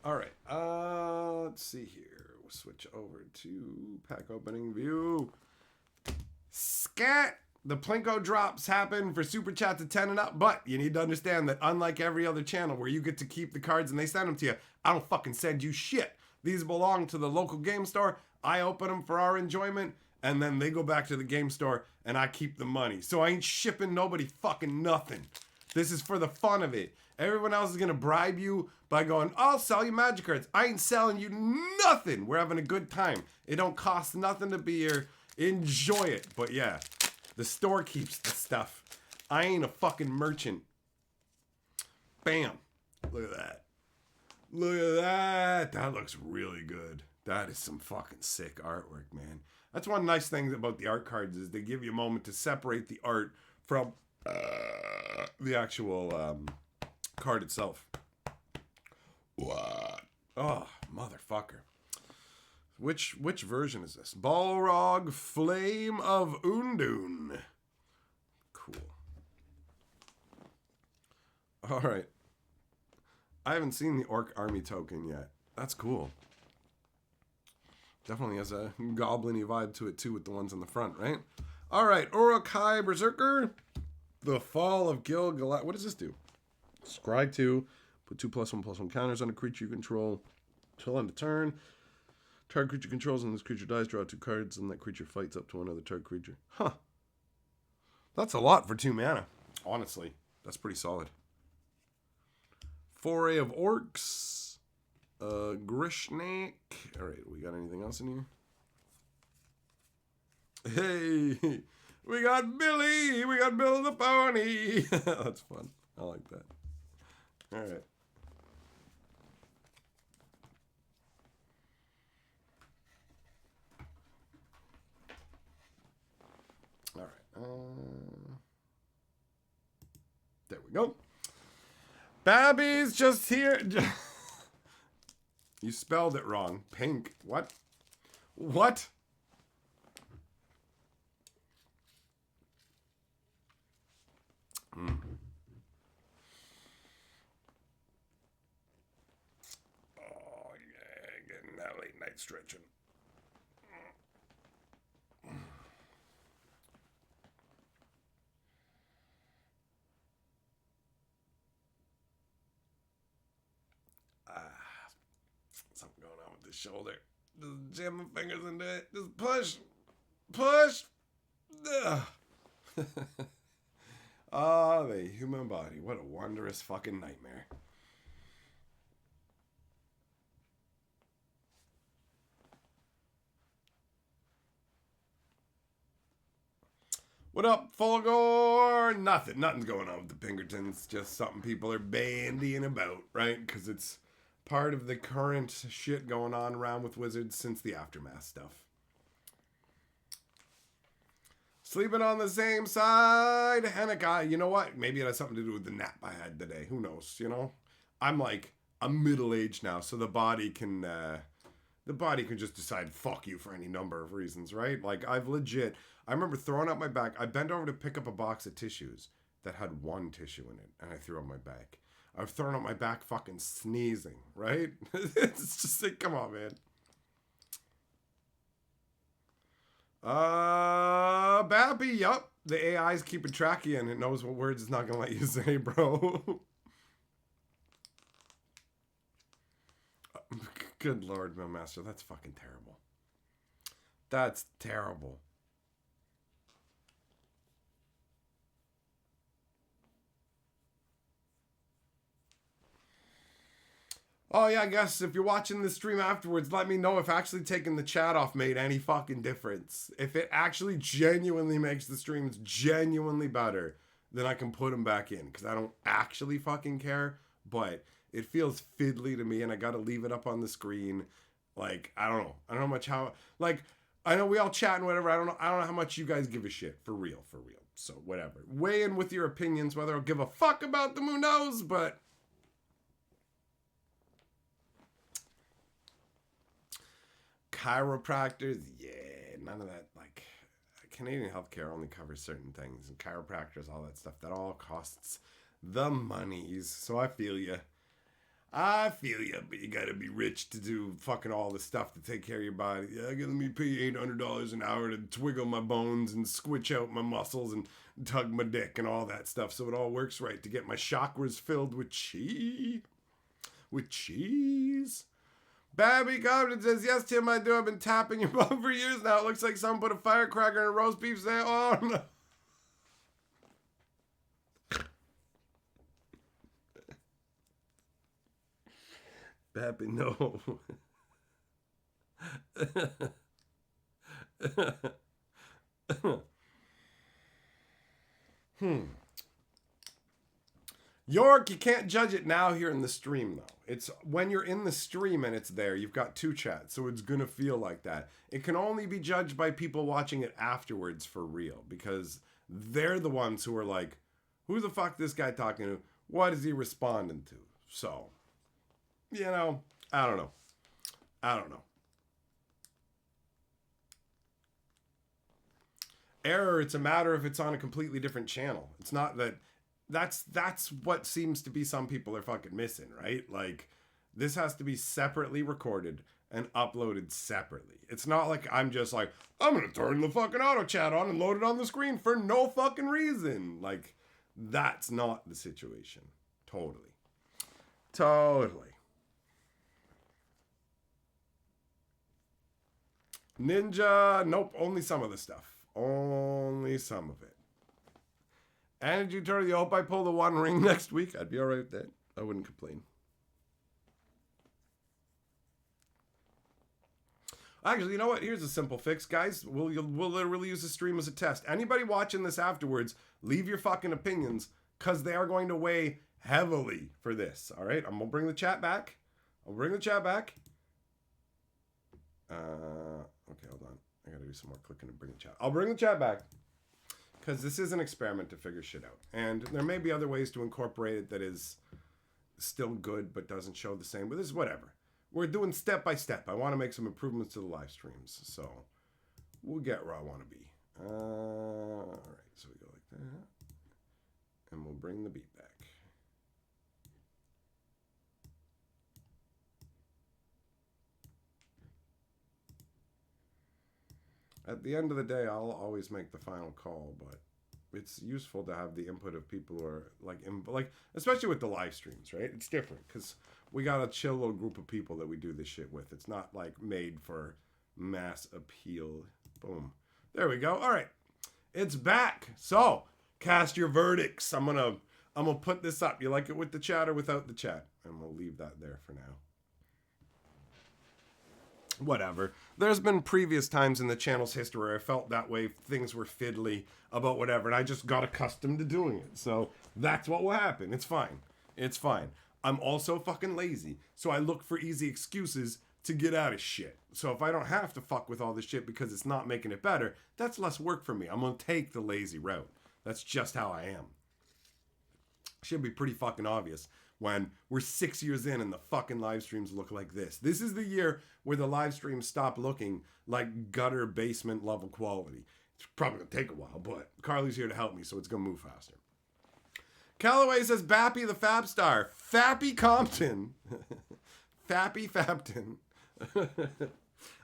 All right, let's see here. We'll switch over to pack opening view. Scat! The Plinko drops happen for Super Chat to 10 and up, but you need to understand that unlike every other channel where you get to keep the cards and they send them to you, I don't fucking send you shit. These belong to the local game store. I open them for our enjoyment, and then they go back to the game store, and I keep the money. So I ain't shipping nobody fucking nothing. This is for the fun of it. Everyone else is going to bribe you by going, I'll sell you magic cards. I ain't selling you nothing. We're having a good time. It don't cost nothing to be here. Enjoy it. But yeah, the store keeps the stuff. I ain't a fucking merchant. Bam. Look at that. Look at that. That looks really good. That is some fucking sick artwork, man. That's one nice thing about the art cards is they give you a moment to separate the art from the actual card itself. What? Oh, motherfucker. Which version is this? Balrog Flame of Undun. Cool. All right. I haven't seen the Orc Army token yet. That's cool. Definitely has a goblin-y vibe to it too with the ones on the front, right? All right, Urukai Berserker. The Fall of Gil-galad. What does this do? Scry 2. Put 2+1/+1 counters on a creature you control till end of turn. Target creature controls and this creature dies. Draw 2 cards and that creature fights up to another target creature. Huh. That's a lot for 2 mana. Honestly, that's pretty solid. Foray of Orcs. Grishnak. All right, we got anything else in here? Hey, we got Billy. We got Bill the Pony. That's fun. I like that. All right. All right. There we go. Babby's just here. You spelled it wrong. Pink. What? What? Mm. Oh, yeah. Getting that late night stretching. Something going on with the shoulder. Just jam my fingers into it. Just push. Push. Ah, the human body. What a wondrous fucking nightmare. What up, Fulgore? Nothing's going on with the Pinkertons. Just something people are bandying about, right? Because it's part of the current shit going on around with Wizards since the Aftermath stuff. Sleeping on the same side. Hanukkah. You know what? Maybe it has something to do with the nap I had today. Who knows, you know? I'm middle-aged now, so the body can just decide fuck you for any number of reasons, right? Like, I remember throwing out my back. I bent over to pick up a box of tissues that had 1 tissue in it, and I threw out my back. I've thrown out my back fucking sneezing, right? It's just like, come on, man. Bappy, yup. The AI's keeping track of you, and it knows what words it's not gonna let you say, bro. Good Lord, my master. That's fucking terrible. That's terrible. Oh yeah, I guess if you're watching the stream afterwards, let me know if actually taking the chat off made any fucking difference. If it actually genuinely makes the streams genuinely better, then I can put them back in. Because I don't actually fucking care. But It feels fiddly to me, and I gotta leave it up on the screen. Like, I don't know. I don't know much how, like, I know we all chat and whatever. I don't know how much you guys give a shit. For real. So, whatever. Weigh in with your opinions, whether I'll give a fuck about them, who knows, but... Chiropractors, yeah, none of that, like, Canadian healthcare only covers certain things, and chiropractors, all that stuff, that all costs the monies. So I feel you, but you gotta be rich to do fucking all the stuff to take care of your body. Yeah, let me pay $800 an hour to twiggle my bones and squitch out my muscles and tug my dick and all that stuff, so it all works right, to get my chakras filled with cheese. Babby Compton says, yes, Tim, I do. I've been tapping your bum for years now. It looks like someone put a firecracker in a roast beef sandwich. Oh, no. Babby, no. York, you can't judge it now here in the stream, though. It's when you're in the stream and it's there, you've got two chats, so it's gonna feel like that. It can only be judged by people watching it afterwards for real, because they're the ones who are like, who the fuck this guy talking to? What is he responding to? So, you know, I don't know. Error, it's a matter if it's on a completely different channel. It's not that... That's what seems to be some people are fucking missing, right? Like, this has to be separately recorded and uploaded separately. It's not like I'm just like, I'm gonna turn the fucking auto chat on and load it on the screen for no fucking reason. Like, that's not the situation. Totally. Ninja, nope, only some of the stuff. Only some of it. Energy Turtle, I hope I pull the One Ring next week. I'd be alright with that. I wouldn't complain. Actually, you know what? Here's a simple fix, guys. We'll literally use the stream as a test. Anybody watching this afterwards, leave your fucking opinions, because they are going to weigh heavily for this. Alright? I'm going to bring the chat back. Okay, hold on. I gotta do some more clicking to bring the chat. I'll bring the chat back. Because this is an experiment to figure shit out. And there may be other ways to incorporate it that is still good but doesn't show the same. But this is whatever. We're doing step by step. I want to make some improvements to the live streams. So we'll get where I want to be. Alright, so we go like that. And we'll bring the beat back. At the end of the day, I'll always make the final call, but it's useful to have the input of people who are like, especially with the live streams, right? It's different because we got a chill little group of people that we do this shit with. It's not like made for mass appeal. Boom. There we go. All right. It's back. So cast your verdicts. I'm gonna put this up. You like it with the chat or without the chat? And we'll leave that there for now. Whatever. There's been previous times in the channel's history where I felt that way, things were fiddly about whatever, and I just got accustomed to doing it. So that's what will happen. It's fine. I'm also fucking lazy, so I look for easy excuses to get out of shit. So if I don't have to fuck with all this shit because it's not making it better, that's less work for me. I'm gonna take the lazy route. That's just how I am. Should be pretty fucking obvious when we're 6 years in and the fucking live streams look like this. This is the year where the live streams stop looking like gutter basement level quality. It's probably gonna take a while, but Carly's here to help me, so it's gonna move faster. Callaway says, Bappy the Fab Star. Fappy Compton. Fappy Fapton.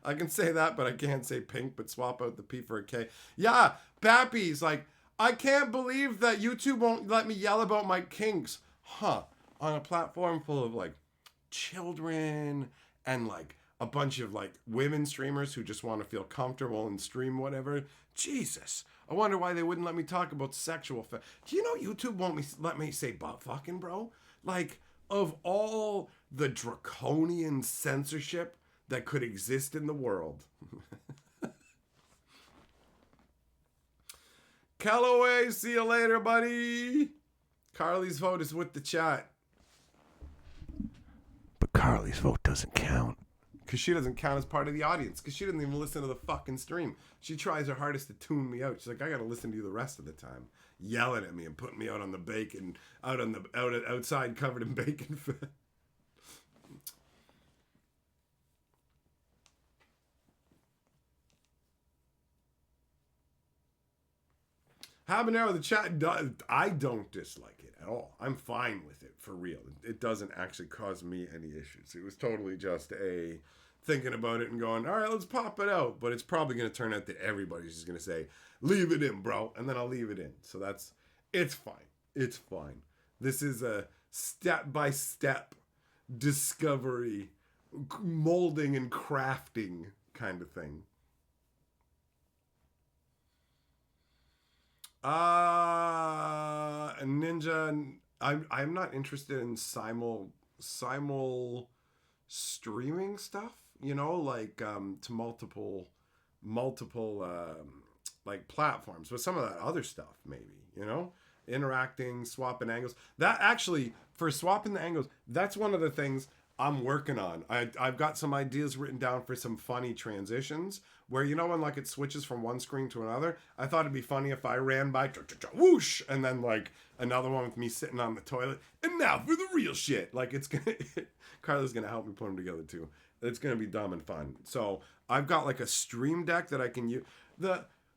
I can say that, but I can't say pink, but swap out the P for a K. Yeah, Bappy's like, I can't believe that YouTube won't let me yell about my kinks. Huh. On a platform full of like children and like a bunch of like women streamers who just want to feel comfortable and stream whatever. Jesus. I wonder why they wouldn't let me talk about sexual Do you know YouTube won't let me say butt fucking, bro? Like, of all the draconian censorship that could exist in the world. Callaway, see you later, buddy. Carly's vote is with the chat. Carly's vote doesn't count. Because she doesn't count as part of the audience. Because she doesn't even listen to the fucking stream. She tries her hardest to tune me out. She's like, I gotta listen to you the rest of the time, yelling at me and putting me out on the bacon, outside covered in bacon fat. Habanero, the chat does. I don't dislike it at all. I'm fine with it, for real. It doesn't actually cause me any issues. It was totally just a thinking about it and going, all right, let's pop it out. But it's probably going to turn out that everybody's just going to say, leave it in, bro. And then I'll leave it in. So it's fine. It's fine. This is a step-by-step discovery, molding and crafting kind of thing. Ninja, I'm not interested in simul streaming stuff, you know, like to multiple like platforms, but some of that other stuff maybe, you know, interacting, swapping angles. That actually, for swapping the angles, that's one of the things I'm working on. I've got some ideas written down for some funny transitions where, you know, when like it switches from one screen to another, I thought it'd be funny if I ran by whoosh, and then like another one with me sitting on the toilet, and now for the real shit. Like it's gonna Carla's gonna help me put them together too. It's gonna be dumb and fun. So I've got like a stream deck that I can use.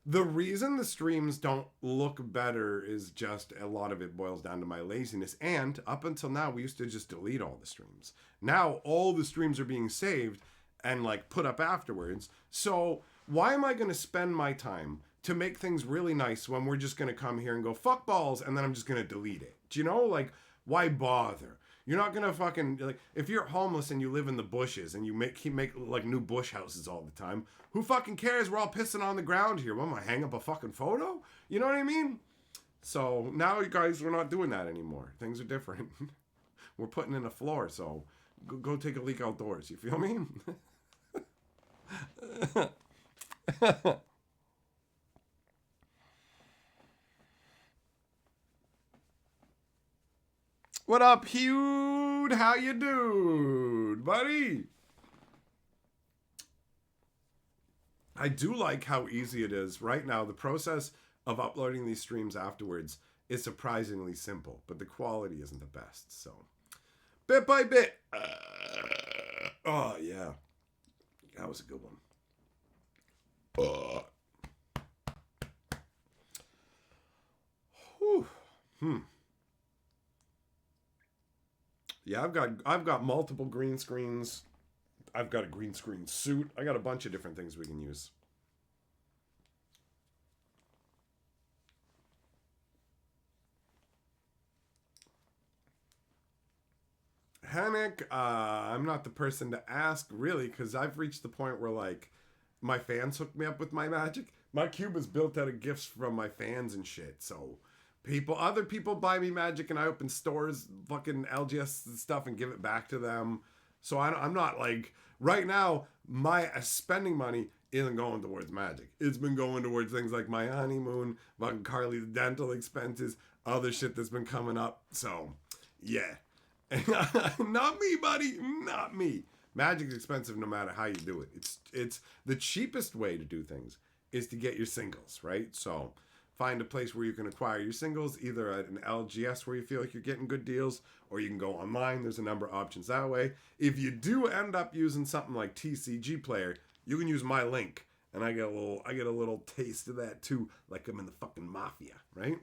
The reason the streams don't look better is just a lot of it boils down to my laziness. And up until now, we used to just delete all the streams. Now all the streams are being saved and like put up afterwards. So why am I going to spend my time to make things really nice when we're just going to come here and go fuck balls and then I'm just going to delete it? Do you know? Like, why bother? You're not gonna fucking, like, if you're homeless and you live in the bushes and you keep make like new bush houses all the time, who fucking cares? We're all pissing on the ground here. What am I, hang up a fucking photo? You know what I mean? So now, you guys, we're not doing that anymore. Things are different. We're putting in a floor, so go take a leak outdoors. You feel me? What up, Hugh? How you doing, buddy? I do like how easy it is. Right now, the process of uploading these streams afterwards is surprisingly simple, but the quality isn't the best, so. Bit by bit. Oh, yeah. That was a good one. Whew. Yeah, I've got multiple green screens. I've got a green screen suit. I got a bunch of different things we can use. Hennick, I'm not the person to ask, really, because I've reached the point where, like, my fans hook me up with my magic. My cube is built out of gifts from my fans and shit, so other people buy me magic, and I open stores, fucking LGS stuff, and give it back to them. So I'm not like, right now, my spending money isn't going towards magic. It's been going towards things like my honeymoon, fucking Carly the dental expenses, other shit that's been coming up. So, yeah. Not me, buddy. Not me. Magic's expensive no matter how you do it. It's the cheapest way to do things is to get your singles, right? So find a place where you can acquire your singles, either at an LGS where you feel like you're getting good deals, or you can go online. There's a number of options that way. If you do end up using something like TCG Player, you can use my link, and I get a little taste of that too, like I'm in the fucking mafia, right?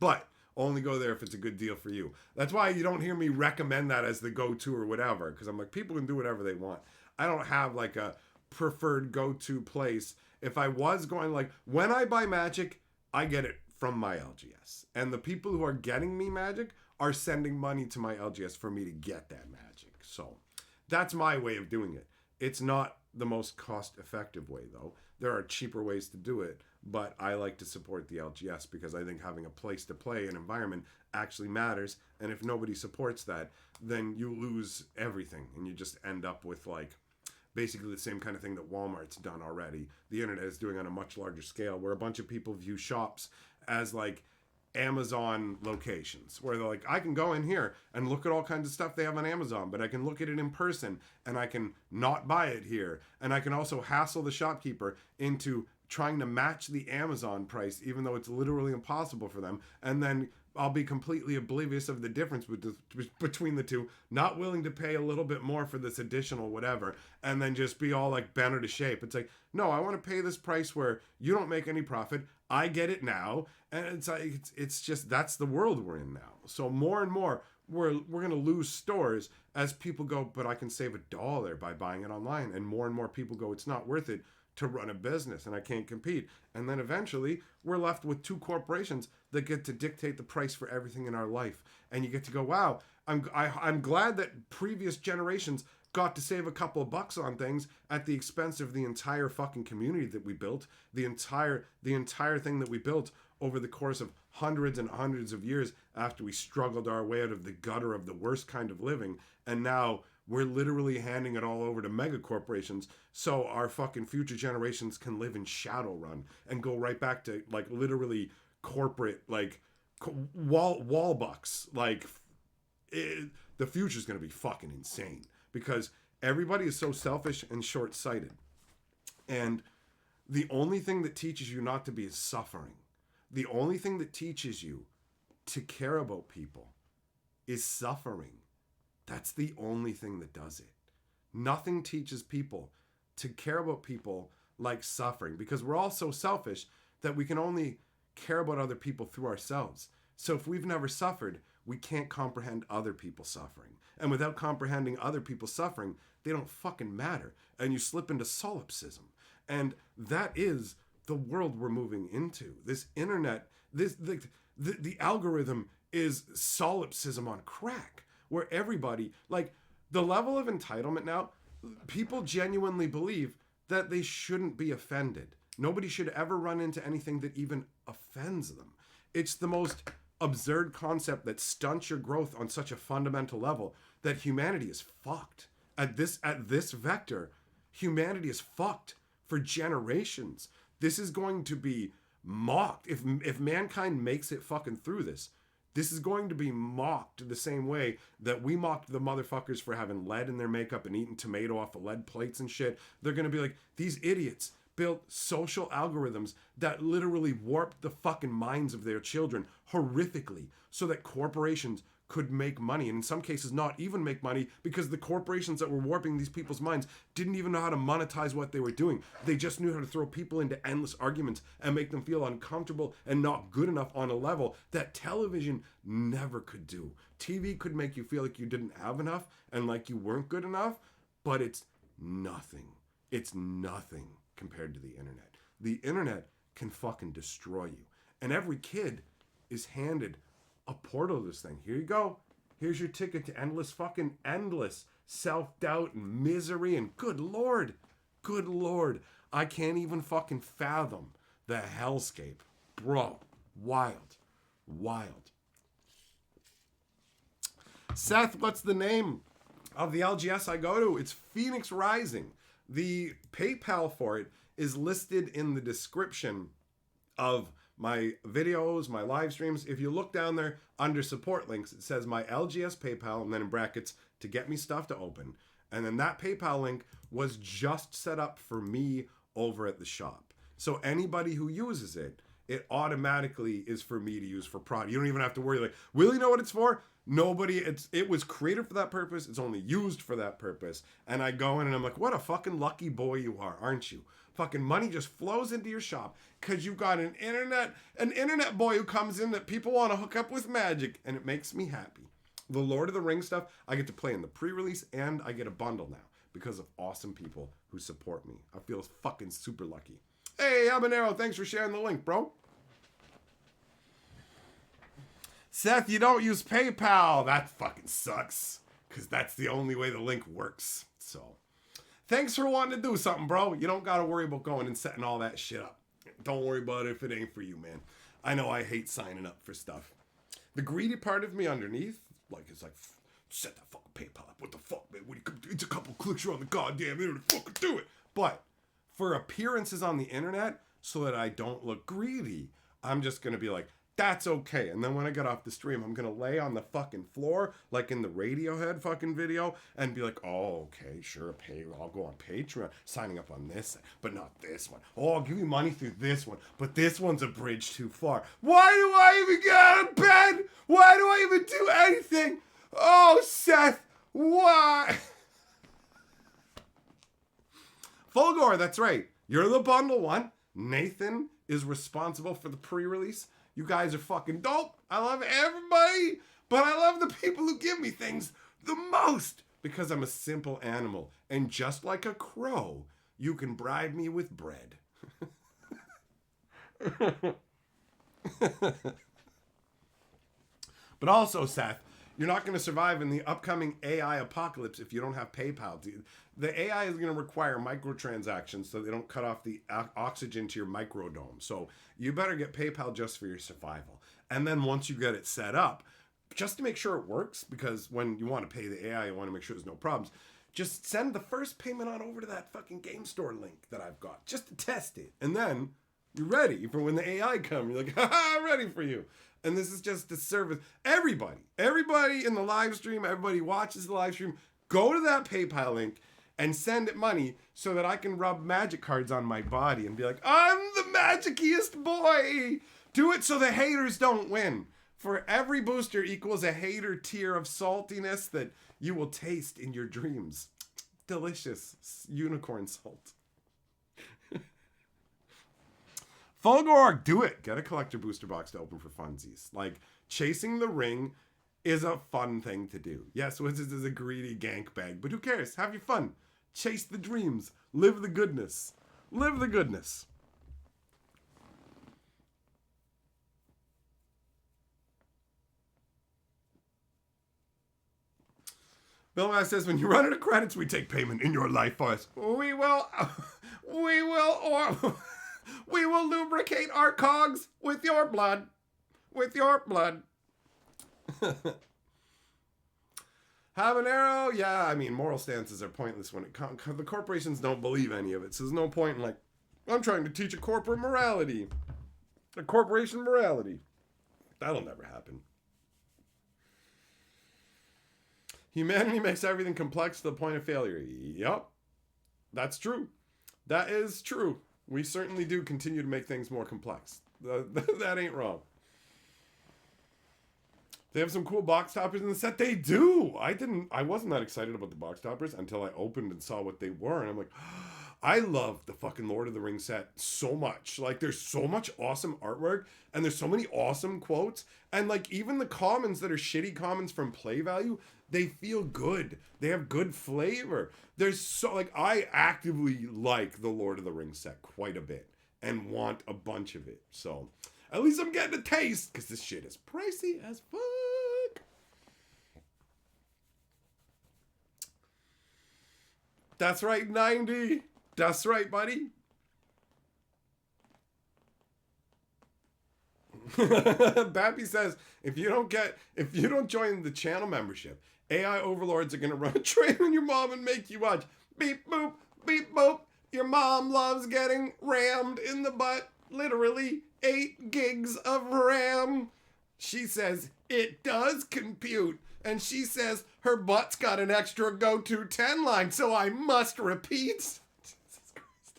But only go there if it's a good deal for you. That's why you don't hear me recommend that as the go-to or whatever, because I'm like, people can do whatever they want. I don't have like a preferred go-to place. If I was going, like, when I buy magic, I get it from my LGS. And the people who are getting me magic are sending money to my LGS for me to get that magic. So that's my way of doing it. It's not the most cost-effective way, though. There are cheaper ways to do it, but I like to support the LGS because I think having a place to play, an environment, actually matters. And if nobody supports that, then you lose everything, and you just end up with, like, basically the same kind of thing that Walmart's done already. The internet is doing on a much larger scale, where a bunch of people view shops as, like, Amazon locations where they're like, I can go in here and look at all kinds of stuff they have on Amazon, but I can look at it in person and I can not buy it here. And I can also hassle the shopkeeper into trying to match the Amazon price, even though it's literally impossible for them. And then I'll be completely oblivious of the difference between the two, not willing to pay a little bit more for this additional whatever, and then just be all like bent to shape. It's like, no, I want to pay this price where you don't make any profit. I get it now. And it's like, it's just, that's the world we're in now. So more and more, we're going to lose stores as people go, but I can save $1 by buying it online. And more people go, it's not worth it to run a business and I can't compete. And then eventually we're left with two corporations that get to dictate the price for everything in our life. And you get to go, wow, I'm glad that previous generations got to save a couple of bucks on things at the expense of the entire fucking community that we built, the entire thing that we built over the course of hundreds and hundreds of years after we struggled our way out of the gutter of the worst kind of living. And now we're literally handing it all over to mega corporations so our fucking future generations can live in Shadowrun and go right back to like literally corporate like wall bucks. Like the future's going to be fucking insane because everybody is so selfish and short-sighted. And the only thing that teaches you not to be is suffering. The only thing that teaches you to care about people is suffering. That's the only thing that does it. Nothing teaches people to care about people like suffering, because we're all so selfish that we can only care about other people through ourselves. So if we've never suffered, we can't comprehend other people's suffering. And without comprehending other people's suffering, they don't fucking matter. And you slip into solipsism. And that is the world we're moving into. This internet, the algorithm is solipsism on crack, where everybody, like the level of entitlement now, people genuinely believe that they shouldn't be offended. Nobody should ever run into anything that even offends them. It's the most absurd concept that stunts your growth on such a fundamental level that humanity is fucked. At this vector, humanity is fucked for generations. This is going to be mocked. If mankind makes it fucking through this is going to be mocked the same way that we mocked the motherfuckers for having lead in their makeup and eating tomato off of lead plates and shit. They're going to be like, these idiots built social algorithms that literally warped the fucking minds of their children horrifically so that corporations could make money, and in some cases not even make money, because the corporations that were warping these people's minds didn't even know how to monetize what they were doing. They just knew how to throw people into endless arguments and make them feel uncomfortable and not good enough on a level that television never could do. TV could make you feel like you didn't have enough and like you weren't good enough, but it's nothing. It's nothing compared to the internet. The internet can fucking destroy you. And every kid is handed a portal to this thing. Here you go. Here's your ticket to endless self-doubt and misery. And good Lord, I can't even fucking fathom the hellscape. Bro, wild. Seth, what's the name of the LGS I go to? It's Phoenix Rising. The PayPal for it is listed in the description of my videos, my live streams. If you look down there under support links, it says my LGS PayPal, and then in brackets, to get me stuff to open. And then that PayPal link was just set up for me over at the shop. So anybody who uses it, it automatically is for me to use for prod. You don't even have to worry, like, will you know what it's for? Nobody, it was created for that purpose. It's only used for that purpose. And I go in and I'm like, what a fucking lucky boy you are, aren't you? Fucking money just flows into your shop because you've got an internet boy who comes in that people want to hook up with magic, and it makes me happy. The Lord of the Rings stuff, I get to play in the pre-release, and I get a bundle now because of awesome people who support me. I feel fucking super lucky. Hey, Habanero, thanks for sharing the link, bro. Seth, you don't use PayPal. That fucking sucks, because that's the only way the link works. So, thanks for wanting to do something, bro. You don't got to worry about going and setting all that shit up. Don't worry about it if it ain't for you, man. I know I hate signing up for stuff. The greedy part of me underneath, like, it's like, set that fucking PayPal up. What the fuck, man? It's a couple clicks, you're on the goddamn internet. Fucking do it. But for appearances on the internet, so that I don't look greedy, I'm just going to be like, That's okay. And then when I get off the stream, I'm gonna lay on the fucking floor, like in the Radiohead fucking video, and be like, oh, okay, sure, I'll go on Patreon, signing up on this, but not this one. Oh, I'll give you money through this one, but this one's a bridge too far. Why do I even get out of bed? Why do I even do anything? Oh, Seth, why? Fulgore, that's right. You're the bundle one. Nathan is responsible for the pre-release. You guys are fucking dope. I love everybody, but I love the people who give me things the most because I'm a simple animal. And just like a crow, you can bribe me with bread. But also, Seth, you're not going to survive in the upcoming AI apocalypse if you don't have PayPal. The AI is going to require microtransactions so they don't cut off the oxygen to your microdome. So you better get PayPal just for your survival. And then once you get it set up, just to make sure it works, because when you want to pay the AI, you want to make sure there's no problems, just send the first payment on over to that fucking game store link that I've got, just to test it. And then you're ready for when the AI comes. You're like, haha, I'm ready for you. And this is just a service. Everybody in the live stream, everybody watches the live stream, go to that PayPal link and send it money so that I can rub magic cards on my body and be like, I'm the magiciest boy. Do it so the haters don't win. For every booster equals a hater tier of saltiness that you will taste in your dreams. Delicious unicorn salt. Fulgore, do it. Get a collector booster box to open for funsies. Like, chasing the ring is a fun thing to do. Yes, Wizards is a greedy gank bag, but who cares? Have your fun. Chase the dreams. Live the goodness. Live the goodness. Bill Mass says, when you run out of credits, we take payment in your life force. We will lubricate our cogs with your blood. With your blood. Habanero, yeah, I mean, moral stances are pointless when it comes. The corporations don't believe any of it, so there's no point in, like, I'm trying to teach a corporate morality. A corporation morality. That'll never happen. Humanity makes everything complex to the point of failure. Yup. That's true. That is true. We certainly do continue to make things more complex. That ain't wrong. They have some cool box toppers in the set. They do. I wasn't that excited about the box toppers until I opened and saw what they were. And I'm like, I love the fucking Lord of the Rings set so much. Like, there's so much awesome artwork and there's so many awesome quotes. And like, even the commons that are shitty commons from play value, they feel good. They have good flavor. There's so, like, I actively like the Lord of the Rings set quite a bit and want a bunch of it. So at least I'm getting a taste, because this shit is pricey as fuck. That's right, 90. That's right, buddy. Bappy says, if you don't join the channel membership, AI overlords are gonna run a train on your mom and make you watch. Beep boop, beep boop. Your mom loves getting rammed in the butt. Literally 8 gigs of RAM. She says it does compute. And she says her butt's got an extra go-to 10 line, so I must repeat. Jesus Christ.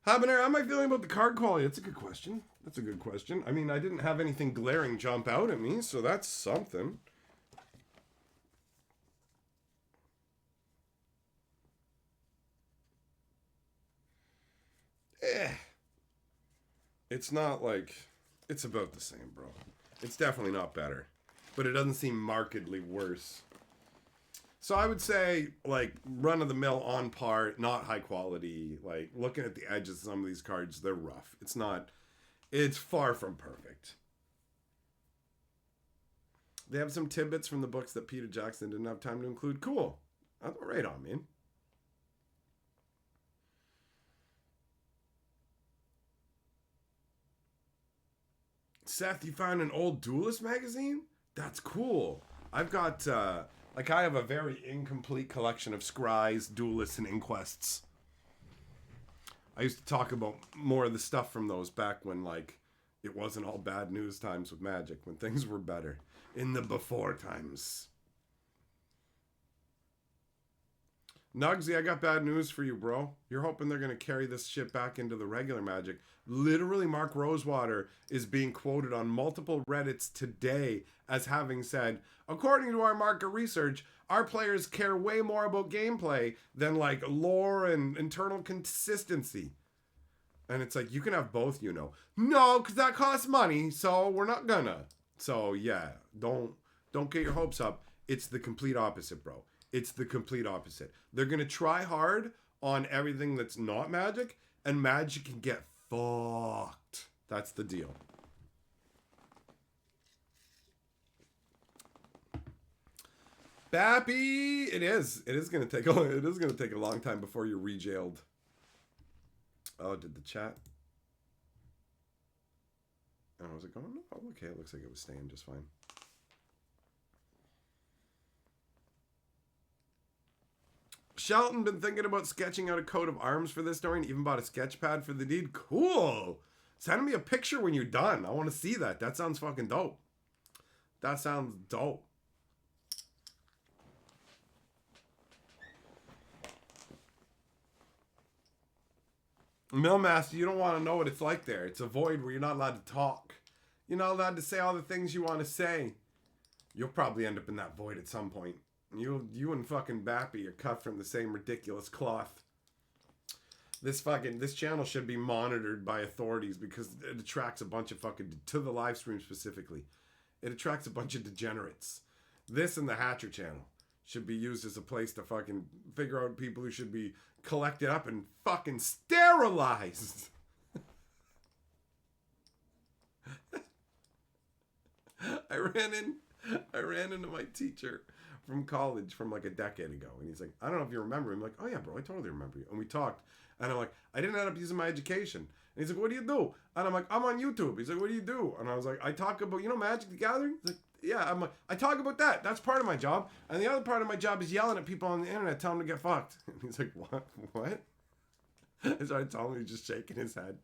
Habanero, how am I feeling about the card quality? That's a good question. I mean, I didn't have anything glaring jump out at me, so that's something. It's not like, it's about the same, bro. It's definitely not better, but it doesn't seem markedly worse. So I would say, like, run-of-the-mill on par, not high quality. Like, looking at the edges of some of these cards, they're rough. It's far from perfect. They have some tidbits from the books that Peter Jackson didn't have time to include. Cool. Right on, man. Seth, you found an old Duelist magazine? That's cool. I've got Like, I have a very incomplete collection of scries, duelists, and inquests. I used to talk about more of the stuff from those back when, like, it wasn't all bad news times with Magic, when things were better. In the before times. Nugsy, I got bad news for you, bro. You're hoping they're going to carry this shit back into the regular Magic. Literally, Mark Rosewater is being quoted on multiple Reddits today as having said, according to our market research, our players care way more about gameplay than like lore and internal consistency. And it's like, you can have both, you know. No, because that costs money, so we're not gonna. So yeah, don't get your hopes up. It's the complete opposite, bro. It's the complete opposite. They're gonna try hard on everything that's not Magic, and Magic can get fucked. That's the deal. Bappy, it is. It is gonna take a long time before you're rejailed. Oh, did the chat? Oh, was it going? Oh, okay. It looks like it was staying just fine. Shelton been thinking about sketching out a coat of arms for this story and even bought a sketch pad for the deed. Cool. Send me a picture when you're done. I want to see that. That sounds fucking dope. That sounds dope. Millmaster, you don't want to know what it's like there. It's a void where you're not allowed to talk. You're not allowed to say all the things you want to say. You'll probably end up in that void at some point. You and fucking Bappy are cut from the same ridiculous cloth. This channel should be monitored by authorities because it attracts a bunch of fucking, to the live stream specifically, it attracts a bunch of degenerates. This and the Hatcher channel should be used as a place to fucking figure out people who should be collected up and fucking sterilized. I ran into my teacher from college from like a decade ago, and he's like, I don't know if you remember. I'm like, oh yeah, bro, I totally remember you. And we talked, and I'm like, I didn't end up using my education. And he's like, what do you do? And I'm like, I'm on YouTube. He's like, what do you do? And I was like, I talk about, you know, Magic the Gathering? He's like, yeah. I'm like, I talk about that. That's part of my job. And the other part of my job is yelling at people on the internet, telling them to get fucked. And he's like, what? So I told him, he's just shaking his head.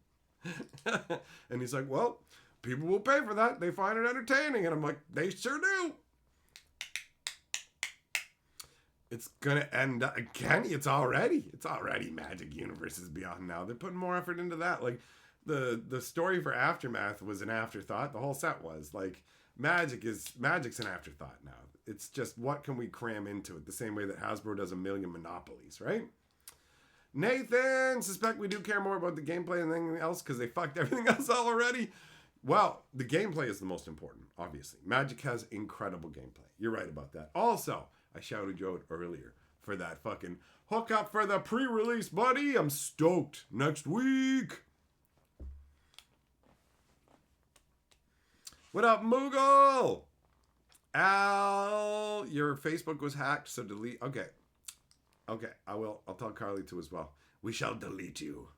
And he's like, well, people will pay for that. They find it entertaining. And I'm like, they sure do. It's gonna end up again. It's already Magic Universes Beyond now. They're putting more effort into that. Like the story for Aftermath was an afterthought. The whole set was like Magic's an afterthought now. It's just what can we cram into it? The same way that Hasbro does a million monopolies, right? Nathan, suspect we do care more about the gameplay than anything else because they fucked everything else already. Well, the gameplay is the most important, obviously. Magic has incredible gameplay. You're right about that. Also, I shouted you out earlier for that fucking hookup for the pre-release, buddy. I'm stoked. Next week. What up, Moogle? Al, your Facebook was hacked, so delete. Okay. Okay, I will. I'll tell Carly too as well. We shall delete you.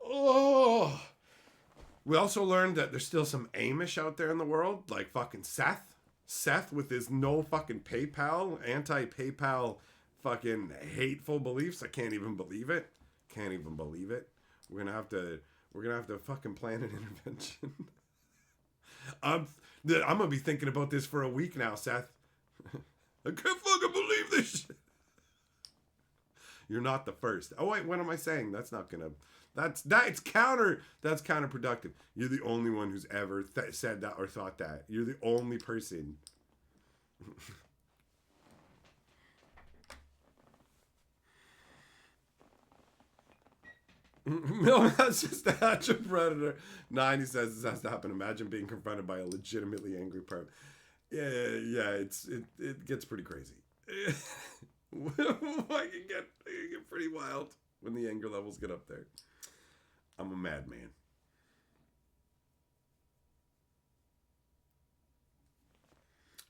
Oh. We also learned that there's still some Amish out there in the world, like fucking Seth. Seth with his no fucking PayPal, anti-PayPal fucking hateful beliefs. I can't even believe it. Can't even believe it. We're gonna have to fucking plan an intervention. I'm gonna be thinking about this for a week now, Seth. I can't fucking believe this shit. You're not the first. Oh wait, what am I saying? That's counterproductive. You're the only one who's ever said that or thought that. You're the only person. No, that's just a hatch of predator. 90 says this has to happen. Imagine being confronted by a legitimately angry parent. Yeah, it gets pretty crazy. I can get pretty wild when the anger levels get up there. I'm a madman.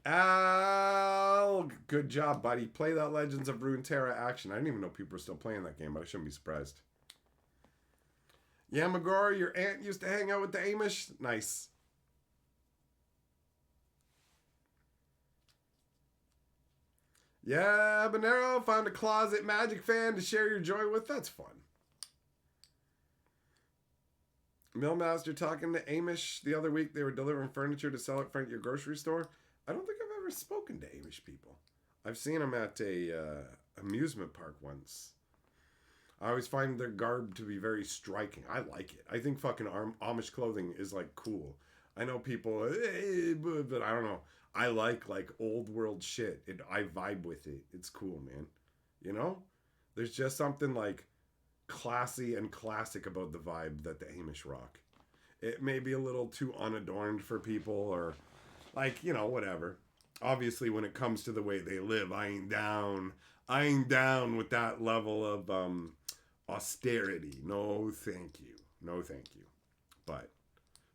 Al Good job, buddy. Play that Legends of Runeterra action. I didn't even know people were still playing that game, but I shouldn't be surprised. Yamagora, your aunt used to hang out with the Amish? Nice. Yeah, Bonero, found a closet Magic fan to share your joy with. That's fun. Millmaster talking to Amish the other week. They were delivering furniture to sell at front of your grocery store. I don't think I've ever spoken to Amish people. I've seen them at a amusement park once. I always find their garb to be very striking. I like it. I think fucking Amish clothing is like cool. I know people, but I don't know. I like old world shit. I vibe with it. It's cool, man. You know? There's just something like classy and classic about the vibe that the Amish rock. It may be a little too unadorned for people or like, you know, whatever. Obviously, when it comes to the way they live, I ain't down with that level of austerity. No, thank you. No, thank you. But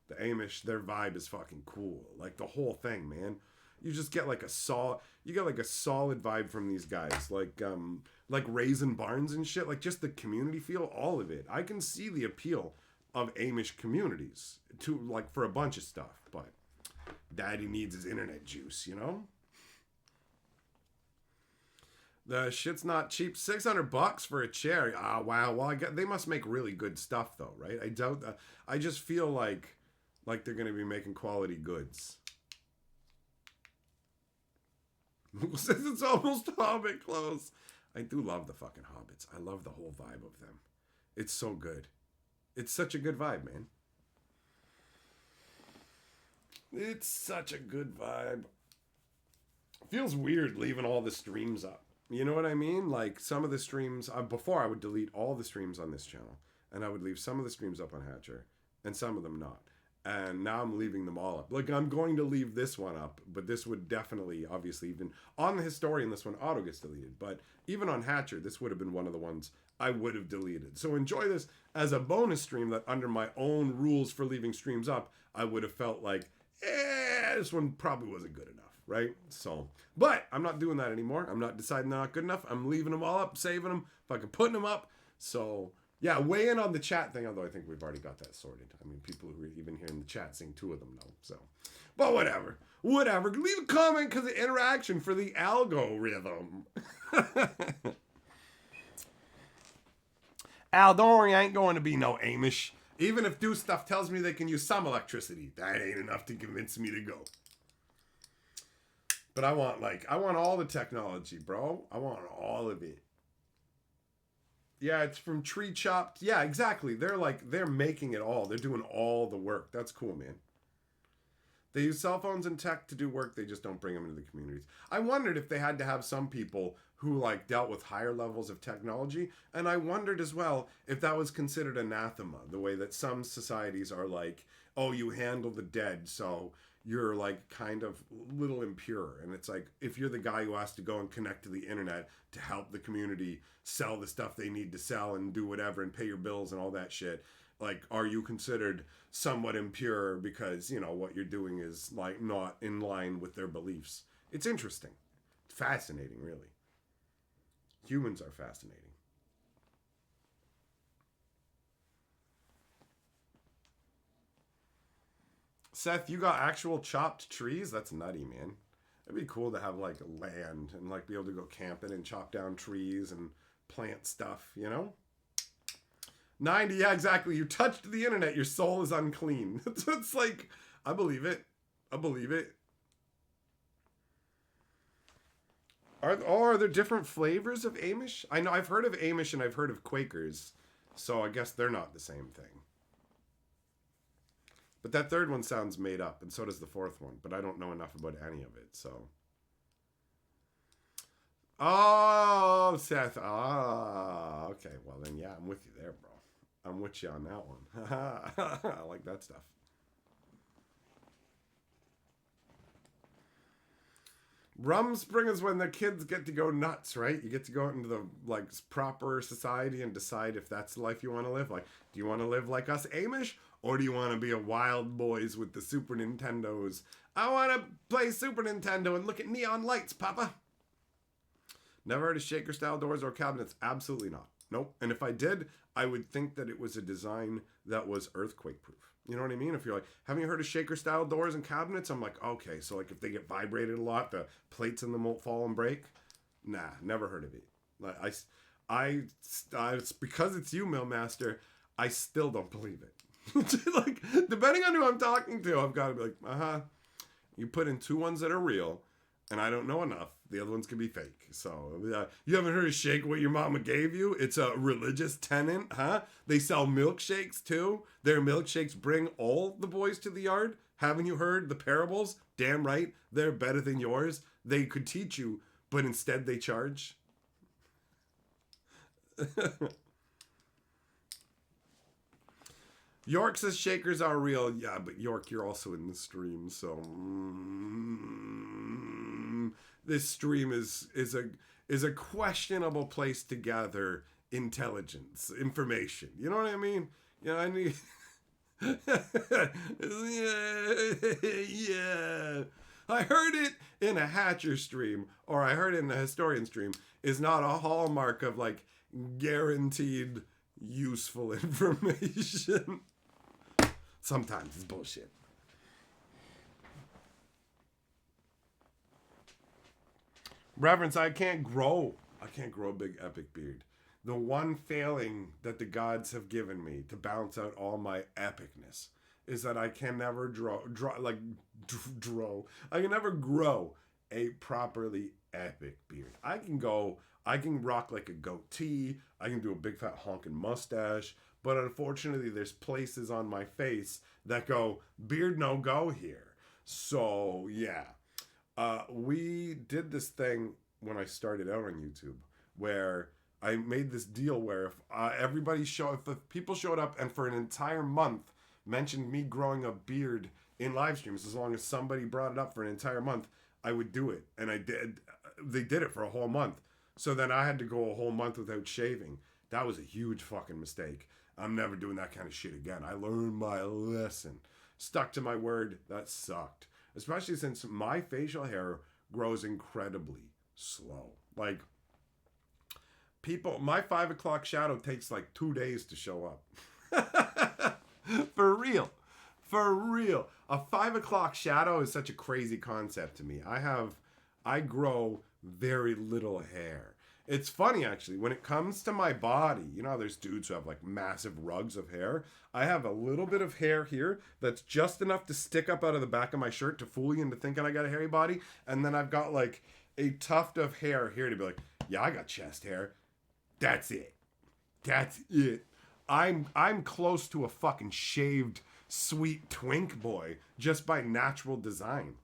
the Amish, their vibe is fucking cool. Like the whole thing, man. You just get like a solid vibe from these guys, like Raisin Barns and shit, like just the community feel, all of it. I can see the appeal of Amish communities to like for a bunch of stuff, but Daddy needs his internet juice, you know. The shit's not cheap. $600 for a chair. Ah, wow. Well, they must make really good stuff though, right? I doubt that. I just feel like they're gonna be making quality goods. Says it's almost Hobbit close. I do love the fucking Hobbits. I love the whole vibe of them. It's so good. It's such a good vibe, man. It's such a good vibe. Feels weird leaving all the streams up. You know what I mean? Like some of the streams, before I would delete all the streams on this channel. And I would leave some of the streams up on Hatcher. And some of them not. And now I'm leaving them all up. Like, I'm going to leave this one up, but this would definitely, obviously, even on the Historian, this one auto gets deleted. But even on Hatcher, this would have been one of the ones I would have deleted. So enjoy this as a bonus stream that under my own rules for leaving streams up, I would have felt like, this one probably wasn't good enough, right? So, but I'm not doing that anymore. I'm not deciding they're not good enough. I'm leaving them all up, saving them, fucking putting them up. So... yeah, weigh in on the chat thing, although I think we've already got that sorted. I mean, people who are even here in the chat, seeing two of them know, so. But whatever. Leave a comment because of interaction for the algorithm. Aldori ain't going to be no Amish. Even if Do Stuff tells me they can use some electricity, that ain't enough to convince me to go. But I want all the technology, bro. I want all of it. Yeah, it's from Tree Chopped. Yeah, exactly. They're making it all. They're doing all the work. That's cool, man. They use cell phones and tech to do work. They just don't bring them into the communities. I wondered if they had to have some people who dealt with higher levels of technology. And I wondered as well if that was considered anathema, the way that some societies are like, oh, you handle the dead, so you're kind of a little impure. And it's like, if you're the guy who has to go and connect to the internet to help the community sell the stuff they need to sell and do whatever and pay your bills and all that shit, are you considered somewhat impure because, what you're doing is not in line with their beliefs? It's interesting. It's fascinating, really. Humans are fascinating. Seth, you got actual chopped trees? That's nutty, man. It'd be cool to have land and be able to go camping and chop down trees and plant stuff, 90, yeah, exactly. You touched the internet, your soul is unclean. It's I believe it. Are there different flavors of Amish? I know I've heard of Amish and I've heard of Quakers, so I guess they're not the same thing. But that third one sounds made up, and so does the fourth one, but I don't know enough about any of it, so. Oh, Seth. Ah, okay. Well, then, yeah, I'm with you there, bro. I'm with you on that one. I like that stuff. Rumspring is when the kids get to go nuts, right? You get to go out into the proper society and decide if that's the life you want to live. Do you want to live like us Amish? Or do you want to be a wild boys with the Super Nintendos? I want to play Super Nintendo and look at neon lights, Papa. Never heard of shaker style doors or cabinets. Absolutely not. Nope. And if I did, I would think that it was a design that was earthquake proof. You know what I mean? If you're like, haven't you heard of shaker style doors and cabinets? I'm like, okay, so like if they get vibrated a lot, the plates in them won't fall and break. Nah, never heard of it. Like it's because it's you, Millmaster. I still don't believe it. Like, depending on who I'm talking to, I've got to be like, you put in two ones that are real, and I don't know enough. The other ones can be fake. So, you haven't heard of shake what your mama gave you? It's a religious tenant, huh? They sell milkshakes too. Their milkshakes bring all the boys to the yard. Haven't you heard the parables? Damn right, they're better than yours. They could teach you, but instead they charge. York says shakers are real. Yeah, but York, you're also in the stream, so this stream is a questionable place to gather intelligence, information. You know what I mean? Yeah, I need. Yeah. I heard it in a Hatcher stream, or I heard it in a historian stream, is not a hallmark of like guaranteed useful information. Sometimes it's bullshit. Reverence, I can't grow a big epic beard. The one failing that the gods have given me to balance out all my epicness is that I can never I can never grow a properly epic beard. I can rock like a goatee, I can do a big fat honking mustache, but unfortunately there's places on my face that go, beard no go here. So yeah. We did this thing when I started out on YouTube where I made this deal where if people showed up and for an entire month mentioned me growing a beard in live streams, as long as somebody brought it up for an entire month, I would do it. And I did. They did it for a whole month. So then I had to go a whole month without shaving. That was a huge fucking mistake. I'm never doing that kind of shit again. I learned my lesson. Stuck to my word. That sucked. Especially since my facial hair grows incredibly slow. Like, my 5 o'clock shadow takes like 2 days to show up. For real. For real. A 5 o'clock shadow is such a crazy concept to me. I grow very little hair. It's funny, actually, when it comes to my body, you know, there's dudes who have like massive rugs of hair. I have a little bit of hair here that's just enough to stick up out of the back of my shirt to fool you into thinking I got a hairy body. And then I've got like a tuft of hair here to be like, yeah, I got chest hair. That's it. That's it. I'm close to a fucking shaved, sweet twink boy just by natural design.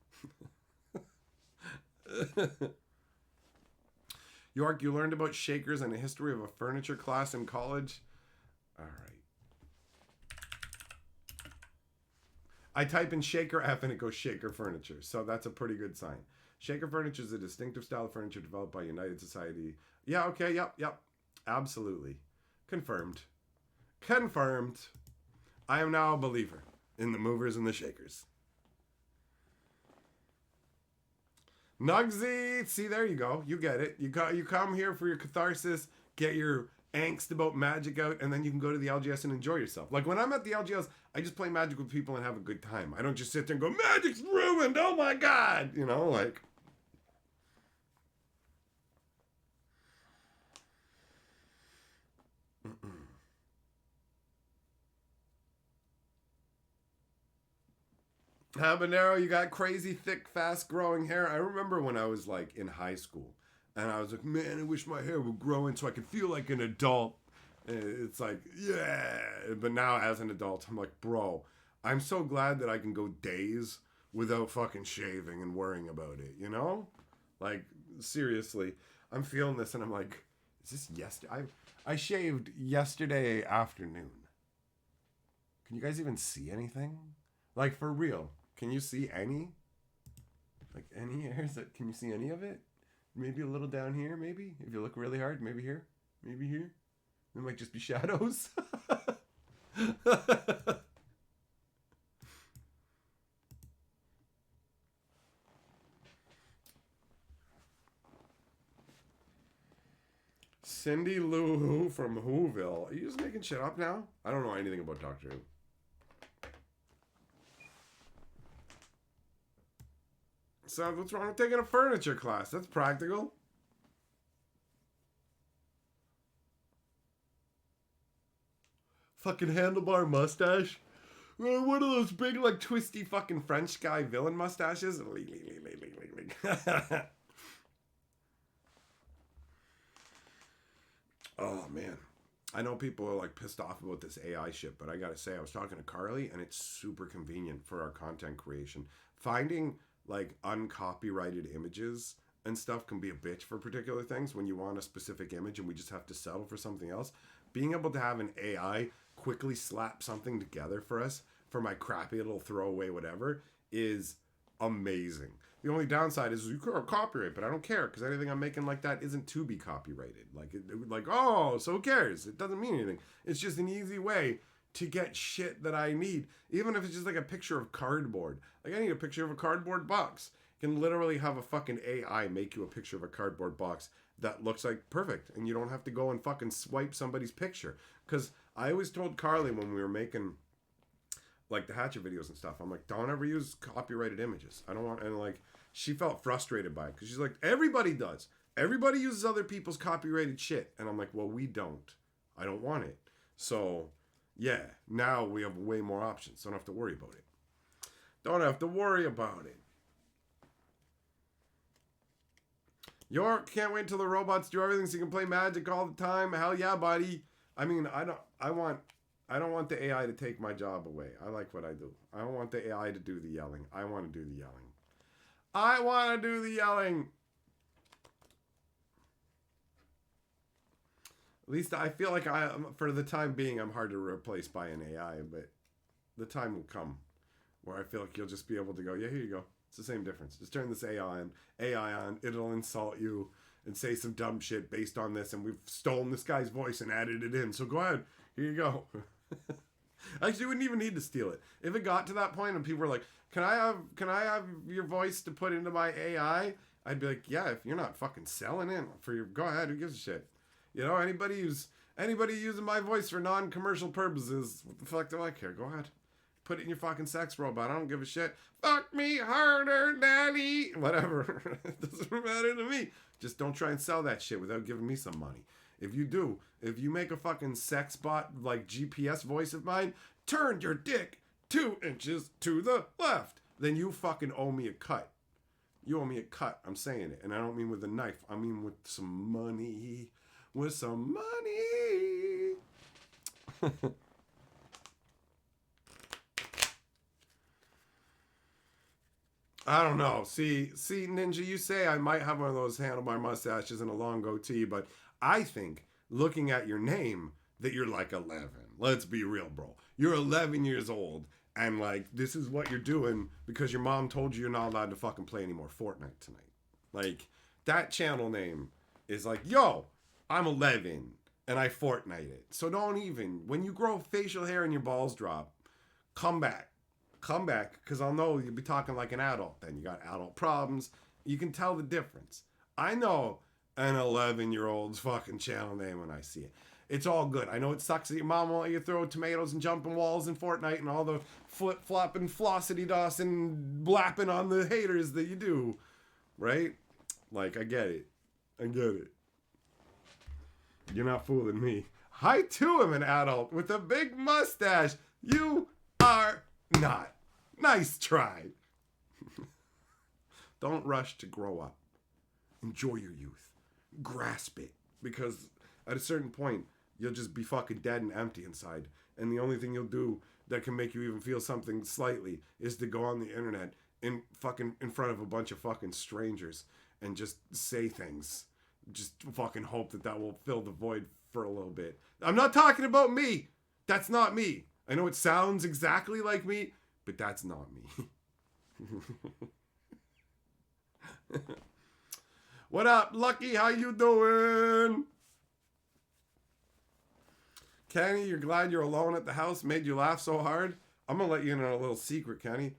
York, you learned about shakers and a history of a furniture class in college? All right. I type in shaker F and it goes shaker furniture, so that's a pretty good sign. Shaker furniture is a distinctive style of furniture developed by United Society. Yeah, okay, yep. Absolutely. Confirmed. I am now a believer in the movers and the shakers. Nugsy, see, there you go. You get it. You come here for your catharsis, get your angst about magic out, and then you can go to the LGS and enjoy yourself. Like when I'm at the LGS, I just play Magic with people and have a good time. I don't just sit there and go, Magic's ruined, oh my god! You know, like... Habanero, you got crazy, thick, fast-growing hair. I remember when I was, like, in high school, and I was like, man, I wish my hair would grow in so I could feel like an adult. And it's like, yeah. But now, as an adult, I'm like, bro, I'm so glad that I can go days without fucking shaving and worrying about it, you know? Like, seriously, I'm feeling this, and I'm like, is this yesterday? I shaved yesterday afternoon. Can you guys even see anything? Like, for real. Can you see any? Like, any hairs? Can you see any of it? Maybe a little down here, maybe? If you look really hard, maybe here. Maybe here. It might just be shadows. Cindy Lou Who from Whoville. Are you just making shit up now? I don't know anything about Doctor Who. So what's wrong with taking a furniture class? That's practical. Fucking handlebar mustache. One of those big, like, twisty fucking French guy villain mustaches. Oh, man. I know people are, like, pissed off about this AI shit, but I gotta say, I was talking to Carly, and it's super convenient for our content creation. Finding, like, uncopyrighted images and stuff can be a bitch for particular things when you want a specific image and we just have to settle for something else. Being able to have an AI quickly slap something together for us for my crappy little throwaway whatever is amazing. The only downside is you could copyright, but I don't care because anything I'm making like that isn't to be copyrighted. Oh, so who cares? It doesn't mean anything. It's just an easy way to get shit that I need, even if it's just like a picture of cardboard. Like, I need a picture of a cardboard box. You can literally have a fucking AI make you a picture of a cardboard box that looks like perfect, and you don't have to go and fucking swipe somebody's picture. Because I always told Carly when we were making like the Hatchet videos and stuff, I'm like, don't ever use copyrighted images. I don't want, and like, she felt frustrated by it because she's like, everybody does. Everybody uses other people's copyrighted shit. And I'm like, well, we don't. I don't want it. So, yeah, now we have way more options. Don't have to worry about it. Don't have to worry about it. York, can't wait till the robots do everything so you can play Magic all the time. Hell yeah, buddy. I mean, I don't want the AI to take my job away. I like what I do. I don't want the AI to do the yelling. I want to do the yelling. I want to do the yelling. At least I feel like for the time being, I'm hard to replace by an AI, but the time will come where I feel like you'll just be able to go, yeah, here you go. It's the same difference. Just turn this AI on. It'll insult you and say some dumb shit based on this, and we've stolen this guy's voice and added it in. So go ahead. Here you go. Actually, you wouldn't even need to steal it. If it got to that point and people were like, can I have your voice to put into my AI? I'd be like, yeah, if you're not fucking selling it for your, go ahead. Who gives a shit? You know, anybody using my voice for non-commercial purposes, what the fuck do I care? Go ahead. Put it in your fucking sex robot. I don't give a shit. Fuck me harder, daddy. Whatever. It doesn't matter to me. Just don't try and sell that shit without giving me some money. If you make a fucking sex bot like GPS voice of mine, turn your dick 2 inches to the left, then you fucking owe me a cut. You owe me a cut. I'm saying it. And I don't mean with a knife. I mean with some money. With some money. I don't know. See, Ninja, you say I might have one of those handlebar mustaches and a long goatee, but I think, looking at your name, that you're like 11. Let's be real, bro. You're 11 years old, and like, this is what you're doing because your mom told you you're not allowed to fucking play any more Fortnite tonight. Like, that channel name is like, yo, I'm 11, and I Fortnite it. So don't even, when you grow facial hair and your balls drop, come back. Come back, because I'll know you'll be talking like an adult then. You got adult problems. You can tell the difference. I know an 11-year-old's fucking channel name when I see it. It's all good. I know it sucks that your mom won't let you throw tomatoes and jumping walls in Fortnite and all the flip-flopping, flossity-doss and blapping on the haters that you do. Right? Like, I get it. I get it. You're not fooling me. I, too, am an adult with a big mustache. You are not. Nice try. Don't rush to grow up. Enjoy your youth. Grasp it. Because at a certain point, you'll just be fucking dead and empty inside. And the only thing you'll do that can make you even feel something slightly is to go on the internet in front of a bunch of fucking strangers and just say things. Just fucking hope that will fill the void for a little bit. I'm not talking about me. That's not me. I know it sounds exactly like me, but that's not me. What up, Lucky? How you doing? Kenny, you're glad you're alone at the house? Made you laugh so hard? I'm going to let you in on a little secret, Kenny.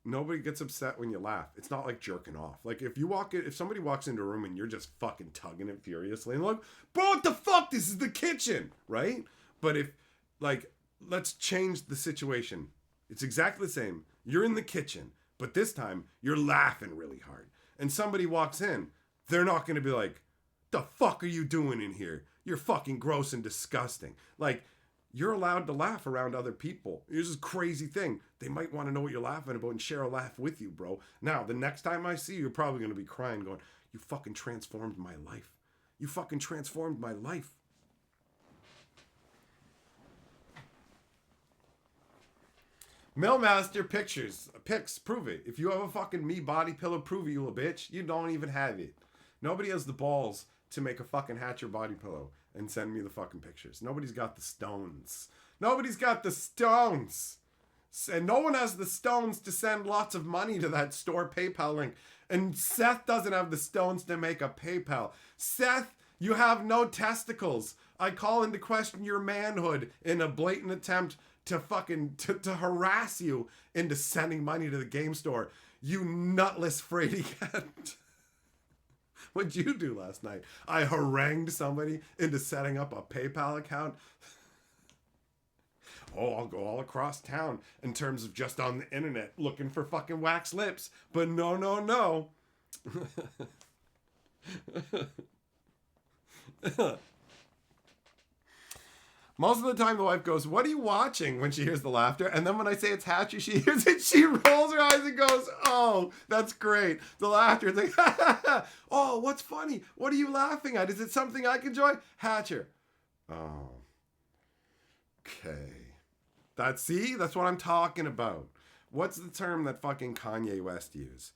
Nobody gets upset when you laugh. It's not like jerking off. Like if somebody walks into a room and you're just fucking tugging it furiously and like, bro, what the fuck? This is the kitchen, right? But if like, let's change the situation. It's exactly the same. You're in the kitchen, but this time you're laughing really hard. And somebody walks in, they're not going to be like, the fuck are you doing in here? You're fucking gross and disgusting. Like, you're allowed to laugh around other people. Here's this crazy thing. They might want to know what you're laughing about and share a laugh with you, bro. Now, the next time I see you, you're probably going to be crying going, you fucking transformed my life. You fucking transformed my life. Millmaster pics, prove it. If you have a fucking me body pillow, prove it, you little bitch. You don't even have it. Nobody has the balls to make a fucking Hatcher body pillow and send me the fucking pictures. Nobody's got the stones. Nobody's got the stones. And no one has the stones to send lots of money to that store PayPal link. And Seth doesn't have the stones to make a PayPal. Seth, you have no testicles. I call into question your manhood in a blatant attempt to fucking to harass you into sending money to the game store. You nutless fraidy cat. What'd you do last night? I harangued somebody into setting up a PayPal account. Oh, I'll go all across town in terms of just on the internet looking for fucking wax lips. But no, no, no. Most of the time the wife goes, what are you watching, when she hears the laughter? And then when I say it's Hatcher, she hears it, she rolls her eyes and goes, oh, that's great. The laughter, it's like, oh, what's funny? What are you laughing at? Is it something I can enjoy? Hatcher. Oh, okay. That's what I'm talking about. What's the term that fucking Kanye West used?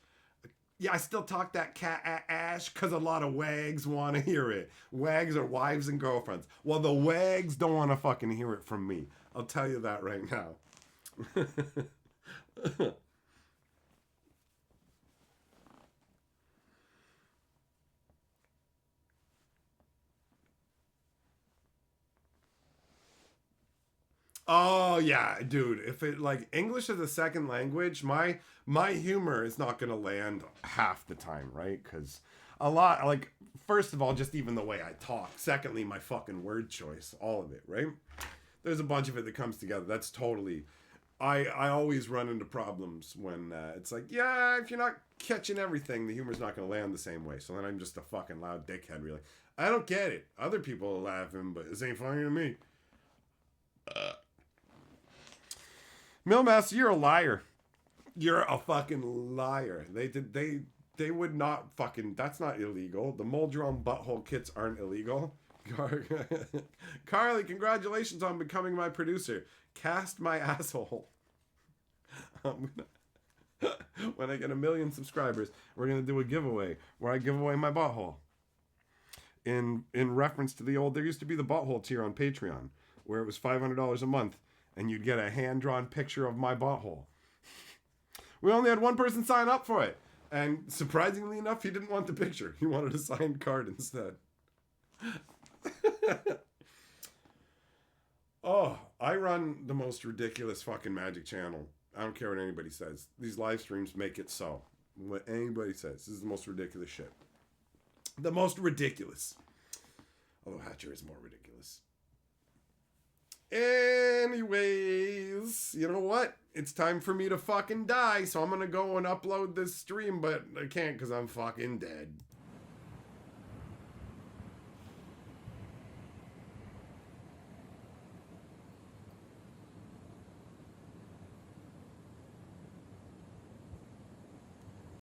Yeah, I still talk that cat ash because a lot of wags want to hear it. Wags are wives and girlfriends. Well, the wags don't want to fucking hear it from me. I'll tell you that right now. Oh yeah, dude. If it like English is a second language, my humor is not gonna land half the time, right? Because a lot, like, first of all, just even the way I talk. Secondly, my fucking word choice, all of it, right? There's a bunch of it that comes together. That's totally. I always run into problems when it's like, yeah, if you're not catching everything, the humor's not gonna land the same way. So then I'm just a fucking loud dickhead, really. I don't get it. Other people are laughing, but this ain't funny to me. Millmaster, you're a liar. You're a fucking liar. They would not fucking. That's not illegal. The mold your own butthole kits aren't illegal. Carly, congratulations on becoming my producer. Cast my asshole. When I get 1 million subscribers, we're gonna do a giveaway where I give away my butthole. In reference to the old, there used to be the butthole tier on Patreon, where it was $500 a month. And you'd get a hand-drawn picture of my butthole. We only had one person sign up for it. And surprisingly enough, he didn't want the picture. He wanted a signed card instead. Oh, I run the most ridiculous fucking Magic channel. I don't care what anybody says. These live streams make it so. What anybody says. This is the most ridiculous shit. The most ridiculous. Although Hatcher is more ridiculous. Anyways, you know what? It's time for me to fucking die, so I'm gonna go and upload this stream, but I can't because I'm fucking dead.